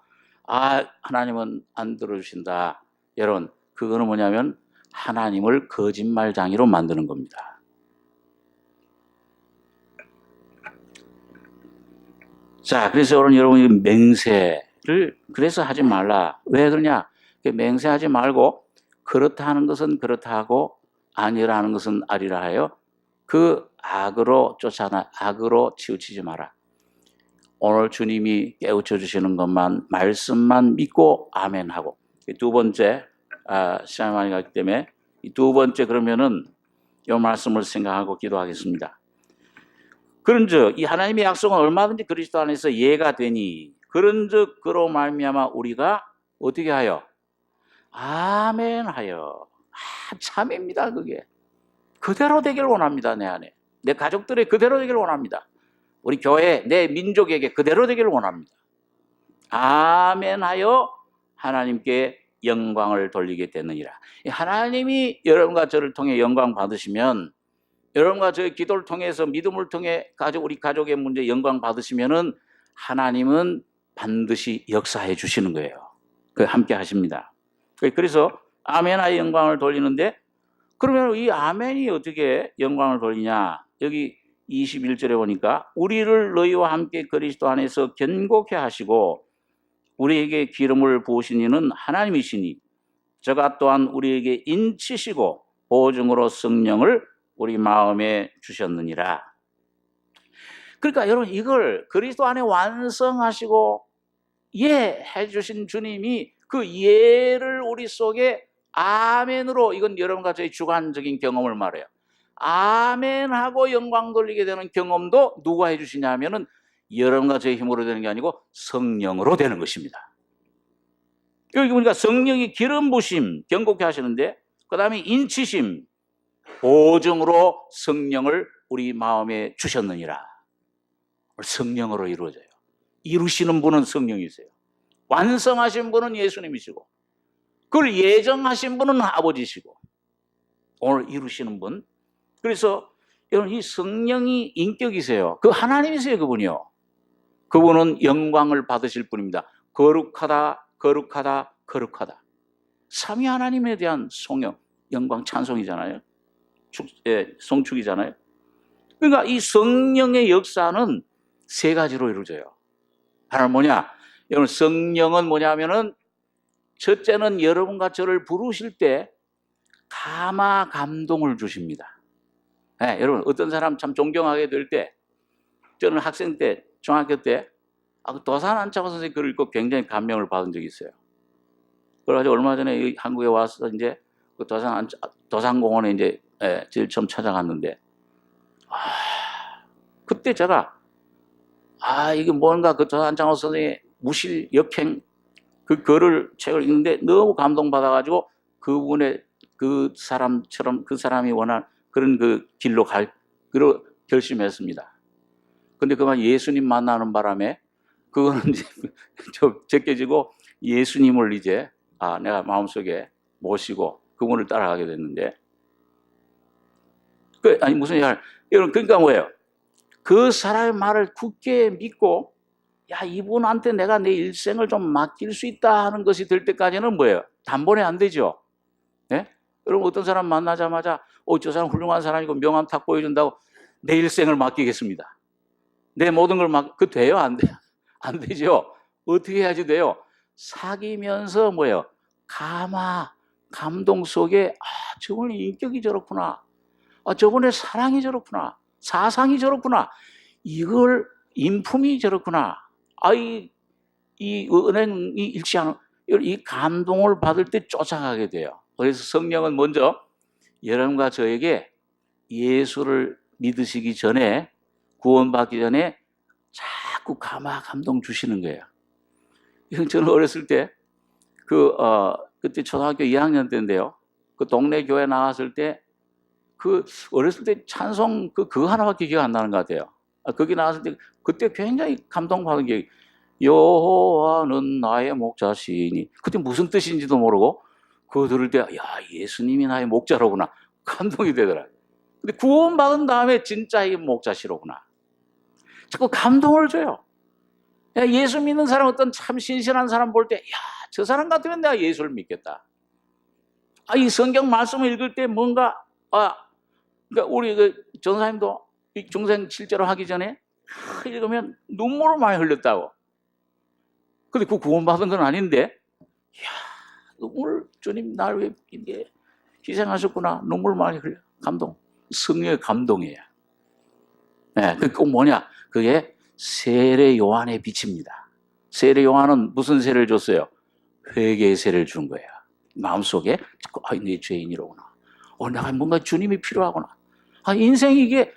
하나님은 안 들어주신다. 여러분 그거는 뭐냐면 하나님을 거짓말장이로 만드는 겁니다. 자, 그래서 오늘 여러분이 맹세를 그래서 하지 말라. 왜 그러냐? 맹세하지 말고 그렇다 하는 것은 그렇다 하고 아니라 하는 것은 아니라 하여 그 악으로 악으로 치우치지 마라. 오늘 주님이 깨우쳐 주시는 것만 말씀만 믿고 아멘하고 두 번째 시간이 많이 가기 때문에 이 두 번째 그러면은 이 말씀을 생각하고 기도하겠습니다. 그런즉 이 하나님의 약속은 얼마든지 그리스도 안에서 예가 되니 그런즉 그로 말미암아 우리가 어떻게 하여 아멘하여 참입니다. 그게 그대로 되기를 원합니다. 내 안에 내 가족들의 그대로 되기를 원합니다. 우리 교회 내 민족에게 그대로 되기를 원합니다. 아멘하여 하나님께 영광을 돌리게 되느니라. 하나님이 여러분과 저를 통해 영광 받으시면 여러분과 저의 기도를 통해서 믿음을 통해 우리 가족의 문제 영광 받으시면은 하나님은 반드시 역사해 주시는 거예요. 함께 하십니다. 그래서 아멘하여 영광을 돌리는데 그러면 이 아멘이 어떻게 영광을 돌리냐? 여기 21절에 보니까 우리를 너희와 함께 그리스도 안에서 견고케 하시고 우리에게 기름을 부으신 이는 하나님이시니 저가 또한 우리에게 인치시고 보증으로 성령을 우리 마음에 주셨느니라. 그러니까 여러분 이걸 그리스도 안에 완성하시고 예해 주신 주님이 그 예를 우리 속에 아멘으로 이건 여러분과 저의 주관적인 경험을 말해요. 아멘하고 영광 돌리게 되는 경험도 누가 해주시냐 하면은 여러분과 저의 힘으로 되는 게 아니고 성령으로 되는 것입니다. 여기 보니까 성령이 기름 부심 경고케 하시는데 그 다음에 인치심 보증으로 성령을 우리 마음에 주셨느니라. 성령으로 이루어져요. 이루시는 분은 성령이세요. 완성하신 분은 예수님이시고 그걸 예정하신 분은 아버지시고 오늘 이루시는 분. 그래서 여러분 이 성령이 인격이세요. 그 하나님이세요. 그분이요. 그분은 영광을 받으실 분입니다. 거룩하다 거룩하다 거룩하다. 삼위 하나님에 대한 송영 영광 찬송이잖아요. 송축이잖아요. 그러니까 이 성령의 역사는 세 가지로 이루어져요. 하나는 뭐냐? 여러분 성령은 뭐냐면은 첫째는 여러분과 저를 부르실 때 감화 감동을 주십니다. 네, 여러분 어떤 사람 참 존경하게 될 때 저는 학생 때 중학교 때 도산 안창호 선생님 글을 읽고 굉장히 감명을 받은 적이 있어요. 그래가지고 얼마 전에 한국에 와서 이제 그 도산공원에 이제 제일 처음 찾아갔는데 그때 제가 이게 뭔가 그 도산 안창호 선생님의 무실 역행 그 글을 책을 읽는데 너무 감동받아가지고 그분의 그 사람처럼 그 사람이 원한 그런 그 길로 갈기로 결심했습니다. 근데 그만 예수님 만나는 바람에 그거는 이제 제껴지고 예수님을 이제 내가 마음속에 모시고 그분을 따라가게 됐는데 무슨 얘기를 여러분 그러니까 뭐예요? 그 사람의 말을 굳게 믿고 이분한테 내가 내 일생을 좀 맡길 수 있다 하는 것이 될 때까지는 뭐예요? 단번에 안 되죠. 네? 여러분 어떤 사람 만나자마자 저 사람 훌륭한 사람이고 명함 탁 보여준다고 내 일생을 맡기겠습니다. 내 모든 걸 그 돼요? 안 돼요? 안 되죠. 어떻게 해야지 돼요? 사귀면서 뭐예요? 감동 속에 저분의 인격이 저렇구나. 저분의 사랑이 저렇구나. 사상이 저렇구나. 이걸 인품이 저렇구나. 이 은행이 잃지 않은 이 감동을 받을 때 쫓아가게 돼요. 그래서 성령은 먼저 여러분과 저에게 예수를 믿으시기 전에 구원받기 전에 자꾸 감동 주시는 거예요. 저는 어렸을 때 그때 초등학교 2학년 때인데요. 그 동네 교회 나갔을 때 어렸을 때 찬송 그거 하나밖에 기억 안 나는 것 같아요. 거기 나갔을 때 그때 굉장히 감동받은 게 여호와는 나의 목자시니 그때 무슨 뜻인지도 모르고 그거 들을 때 예수님이 나의 목자로구나 감동이 되더라. 근데 구원받은 다음에 진짜 이 목자시로구나. 자꾸 감동을 줘요. 예수 믿는 사람 어떤 참 신실한 사람 볼 때 저 사람 같으면 내가 예수를 믿겠다. 이 성경 말씀을 읽을 때 뭔가, 그러니까 우리 그 전사님도 중생 실제로 하기 전에 읽으면 눈물을 많이 흘렸다고. 근데 그 구원받은 건 아닌데, 눈물, 주님 날 왜 이게 희생하셨구나. 눈물 많이 흘려. 감동. 성령의 감동이에요. 네, 그게 꼭 뭐냐? 그게 세례 요한의 빛입니다. 세례 요한은 무슨 세례를 줬어요? 회개의 세례를 준 거예요. 마음속에, 내 죄인이로구나. 내가 뭔가 주님이 필요하구나. 인생이 이게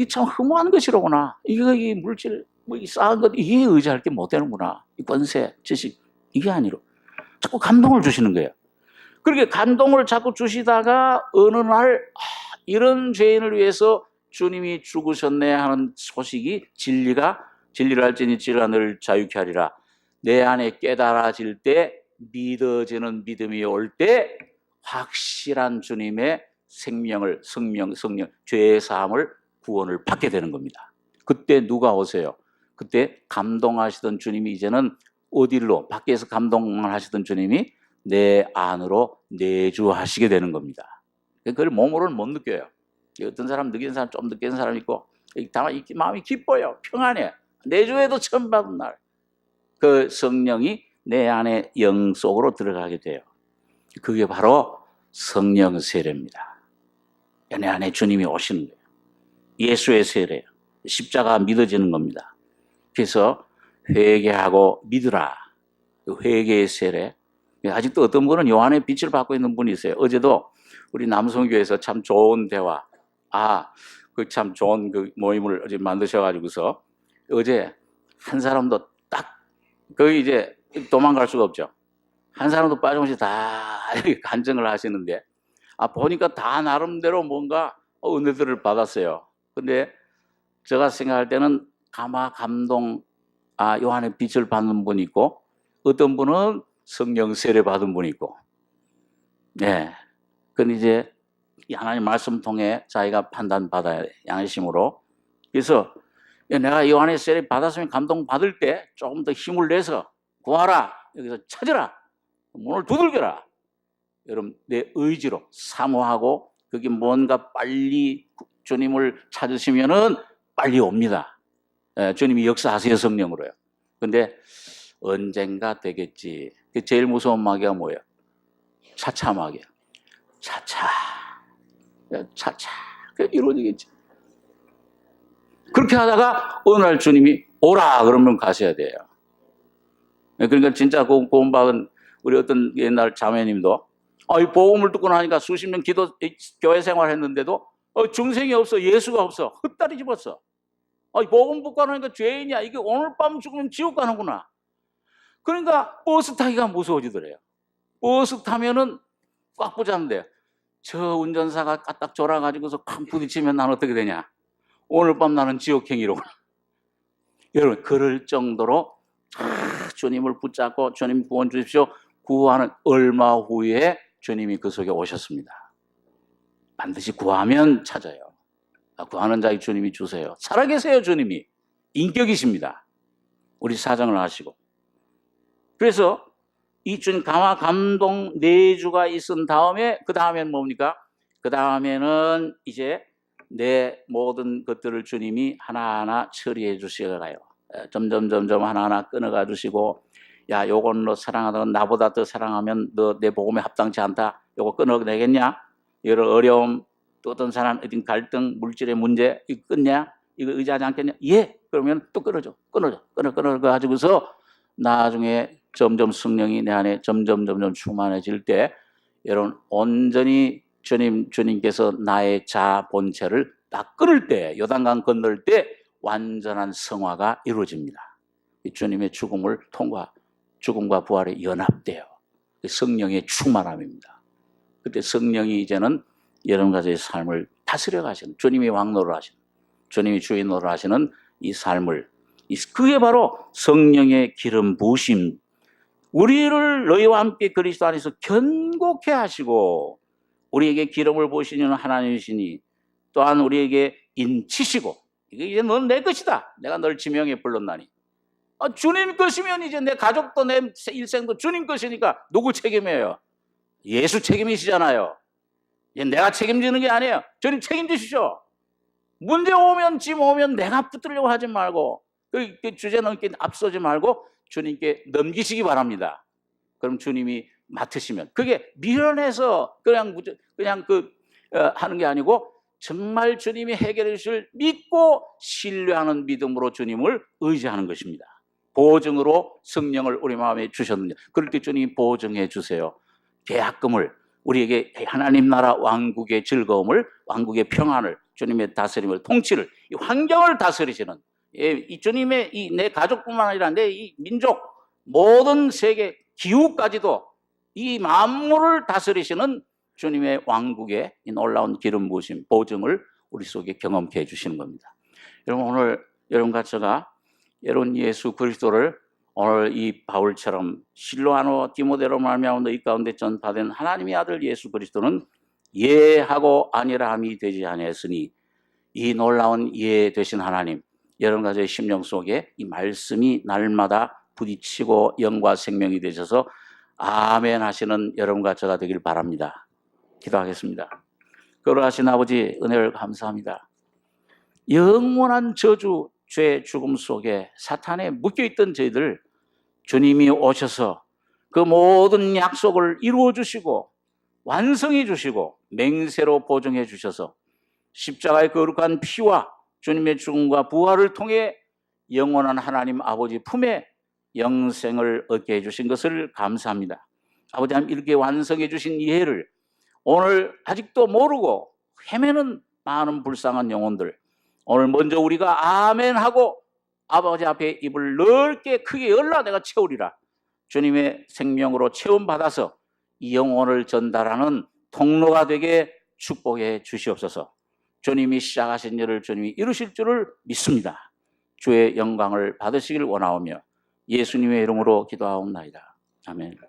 참 허무한 것이로구나. 이 물질, 이 쌓은 것, 이게 의지할 게 못 되는구나. 이 권세, 지식, 이게 아니로. 자꾸 감동을 주시는 거예요. 그렇게 감동을 자꾸 주시다가 어느 날, 이런 죄인을 위해서 주님이 죽으셨네 하는 소식이 진리를 알지니 진리가 너를 자유케 하리라. 내 안에 깨달아질 때, 믿어지는 믿음이 올 때 확실한 주님의 생명을, 성령, 죄의 사함을, 구원을 받게 되는 겁니다. 그때 누가 오세요? 그때 감동하시던 주님이 이제는 어디로, 밖에서 감동만 하시던 주님이 내 안으로 내주하시게 되는 겁니다. 그걸 몸으로는 못 느껴요. 어떤 사람 느끼는 사람, 좀 느끼는 사람 있고, 다만 마음이 기뻐요. 평안해. 내주에도 처음 받은 날 그 성령이 내 안에 영 속으로 들어가게 돼요. 그게 바로 성령 세례입니다. 내 안에 주님이 오시는 거예요. 예수의 세례, 십자가 믿어지는 겁니다. 그래서 회개하고 믿으라. 회개의 세례. 아직도 어떤 분은 요한의 빛을 받고 있는 분이 있어요. 어제도 우리 남성교회에서 참 좋은 대화, 그 참 좋은 그 모임을 어제 만드셔가지고서 어제 한 사람도 거기 이제 도망갈 수가 없죠. 한 사람도 빠짐없이 다 간증을 하시는데, 보니까 다 나름대로 뭔가 은혜들을 받았어요. 근데 제가 생각할 때는 감동, 요한의 빛을 받는 분이 있고, 어떤 분은 성령 세례 받은 분이 있고, 네. 그건 이제 하나님 말씀 통해 자기가 판단받아야 돼, 양심으로. 그래서 내가 요한의 세례 받았으면 감동 받을 때 조금 더 힘을 내서 구하라, 여기서 찾으라, 문을 두들겨라. 여러분, 내 의지로 사모하고 그게 뭔가 빨리 주님을 찾으시면은 빨리 옵니다. 주님이 역사하세요, 성령으로요. 근데 언젠가 되겠지. 제일 무서운 마귀가 뭐예요? 차차 마귀야. 차차. 이루어지겠지. 그렇게 하다가 어느 날 주님이 오라 그러면 가셔야 돼요. 그러니까 진짜 구원받은 우리 어떤 옛날 자매님도 이 복음을 듣고 나니까 수십 년 교회 생활했는데도 중생이 없어, 예수가 없어, 헛다리 집었어. 복음 듣고 나니까 죄인이야. 이게 오늘 밤 죽으면 지옥 가는구나. 그러니까 버스 타기가 무서워지더래요. 버스 타면은 꽉 붙잡는데요. 저 운전사가 까딱 졸아가지고서 쾅 부딪히면 난 어떻게 되냐? 오늘 밤 나는 지옥행이로구나. 여러분, 그럴 정도로 주님을 붙잡고 주님 구원 주십시오 구하는 얼마 후에 주님이 그 속에 오셨습니다. 반드시 구하면 찾아요. 구하는 자에게 주님이 주세요. 살아계세요. 주님이 인격이십니다. 우리 사정을 아시고. 그래서 이 주님 감동 내주가 있은 다음에, 그 다음에는 뭡니까? 그 다음에는 이제 내 모든 것들을 주님이 하나하나 처리해 주시어가요. 점점 하나하나 끊어가 주시고, 야, 요건 너 사랑하다가 나보다 더 사랑하면 너 내 복음에 합당치 않다. 요거 끊어내겠냐? 여러 어려움, 또 어떤 사람 어떤 갈등, 물질의 문제 이거 끊냐? 이거 의지하지 않겠냐? 예. 그러면 또 끊어 가지고서 나중에 점점 성령이 내 안에 점점 충만해질 때, 여러분 온전히 주님께서 나의 자 본체를 딱 끊을 때, 요단강 건널 때 완전한 성화가 이루어집니다. 주님의 죽음과 부활에 연합돼요. 성령의 충만함입니다. 그때 성령이 이제는 여러분 가지의 삶을 다스려 가시는, 주님이 왕노를 하시는, 주님이 주인노를 하시는 이 삶을, 그게 바로 성령의 기름 부으심, 우리를 너희와 함께 그리스도 안에서 견고케 하시고 우리에게 기름을 부으시는 하나님이시니 또한 우리에게 인치시고, 이제 넌 내 것이다. 내가 널 지명해 불렀나니. 주님 것이면 이제 내 가족도 내 일생도 주님 것이니까 누구 책임이에요? 예수 책임이시잖아요. 내가 책임지는 게 아니에요. 주님 책임지시죠. 문제 오면 짐 오면 내가 붙들려고 하지 말고 그 주제 넘게 앞서지 말고 주님께 넘기시기 바랍니다. 그럼 주님이 맡으시면 그게 미련해서 그냥 하는 게 아니고 정말 주님이 해결해 주실 믿고 신뢰하는 믿음으로 주님을 의지하는 것입니다. 보증으로 성령을 우리 마음에 주셨느냐. 그럴 때 주님이 보증해 주세요. 계약금을 우리에게 하나님 나라 왕국의 즐거움을 왕국의 평안을 주님의 다스림을 통치를 이 환경을 다스리시는 이 주님의 이 내 가족뿐만 아니라 내 이 민족 모든 세계 기후까지도 이 만물을 다스리시는 주님의 왕국의 이 놀라운 기름 부으심 보증을 우리 속에 경험케 해주시는 겁니다. 여러분 오늘 여러분과 제가 여러분 예수 그리스도를 오늘 이 바울처럼 실로아노 디모데로 말미암아 너희 가운데 전파된 하나님의 아들 예수 그리스도는 예하고 아니라함이 되지 아니하였으니 이 놀라운 예 되신 하나님 여러분과 저의 심령 속에 이 말씀이 날마다 부딪히고 영과 생명이 되셔서 아멘 하시는 여러분과 저가 되길 바랍니다. 기도하겠습니다. 거룩하신 아버지 은혜를 감사합니다. 영원한 저주, 죄, 죽음 속에 사탄에 묶여있던 저희들 주님이 오셔서 그 모든 약속을 이루어 주시고 완성해 주시고 맹세로 보증해 주셔서 십자가의 거룩한 피와 주님의 죽음과 부활을 통해 영원한 하나님 아버지 품에 영생을 얻게 해주신 것을 감사합니다. 아버지 하나님 이렇게 완성해 주신 예를 오늘 아직도 모르고 헤매는 많은 불쌍한 영혼들 오늘 먼저 우리가 아멘 하고 아버지 앞에 입을 넓게 크게 열라 내가 채우리라 주님의 생명으로 체험받아서 이 영혼을 전달하는 통로가 되게 축복해 주시옵소서. 주님이 시작하신 일을 주님이 이루실 줄을 믿습니다. 주의 영광을 받으시길 원하오며 예수님의 이름으로 기도하옵나이다. 아멘.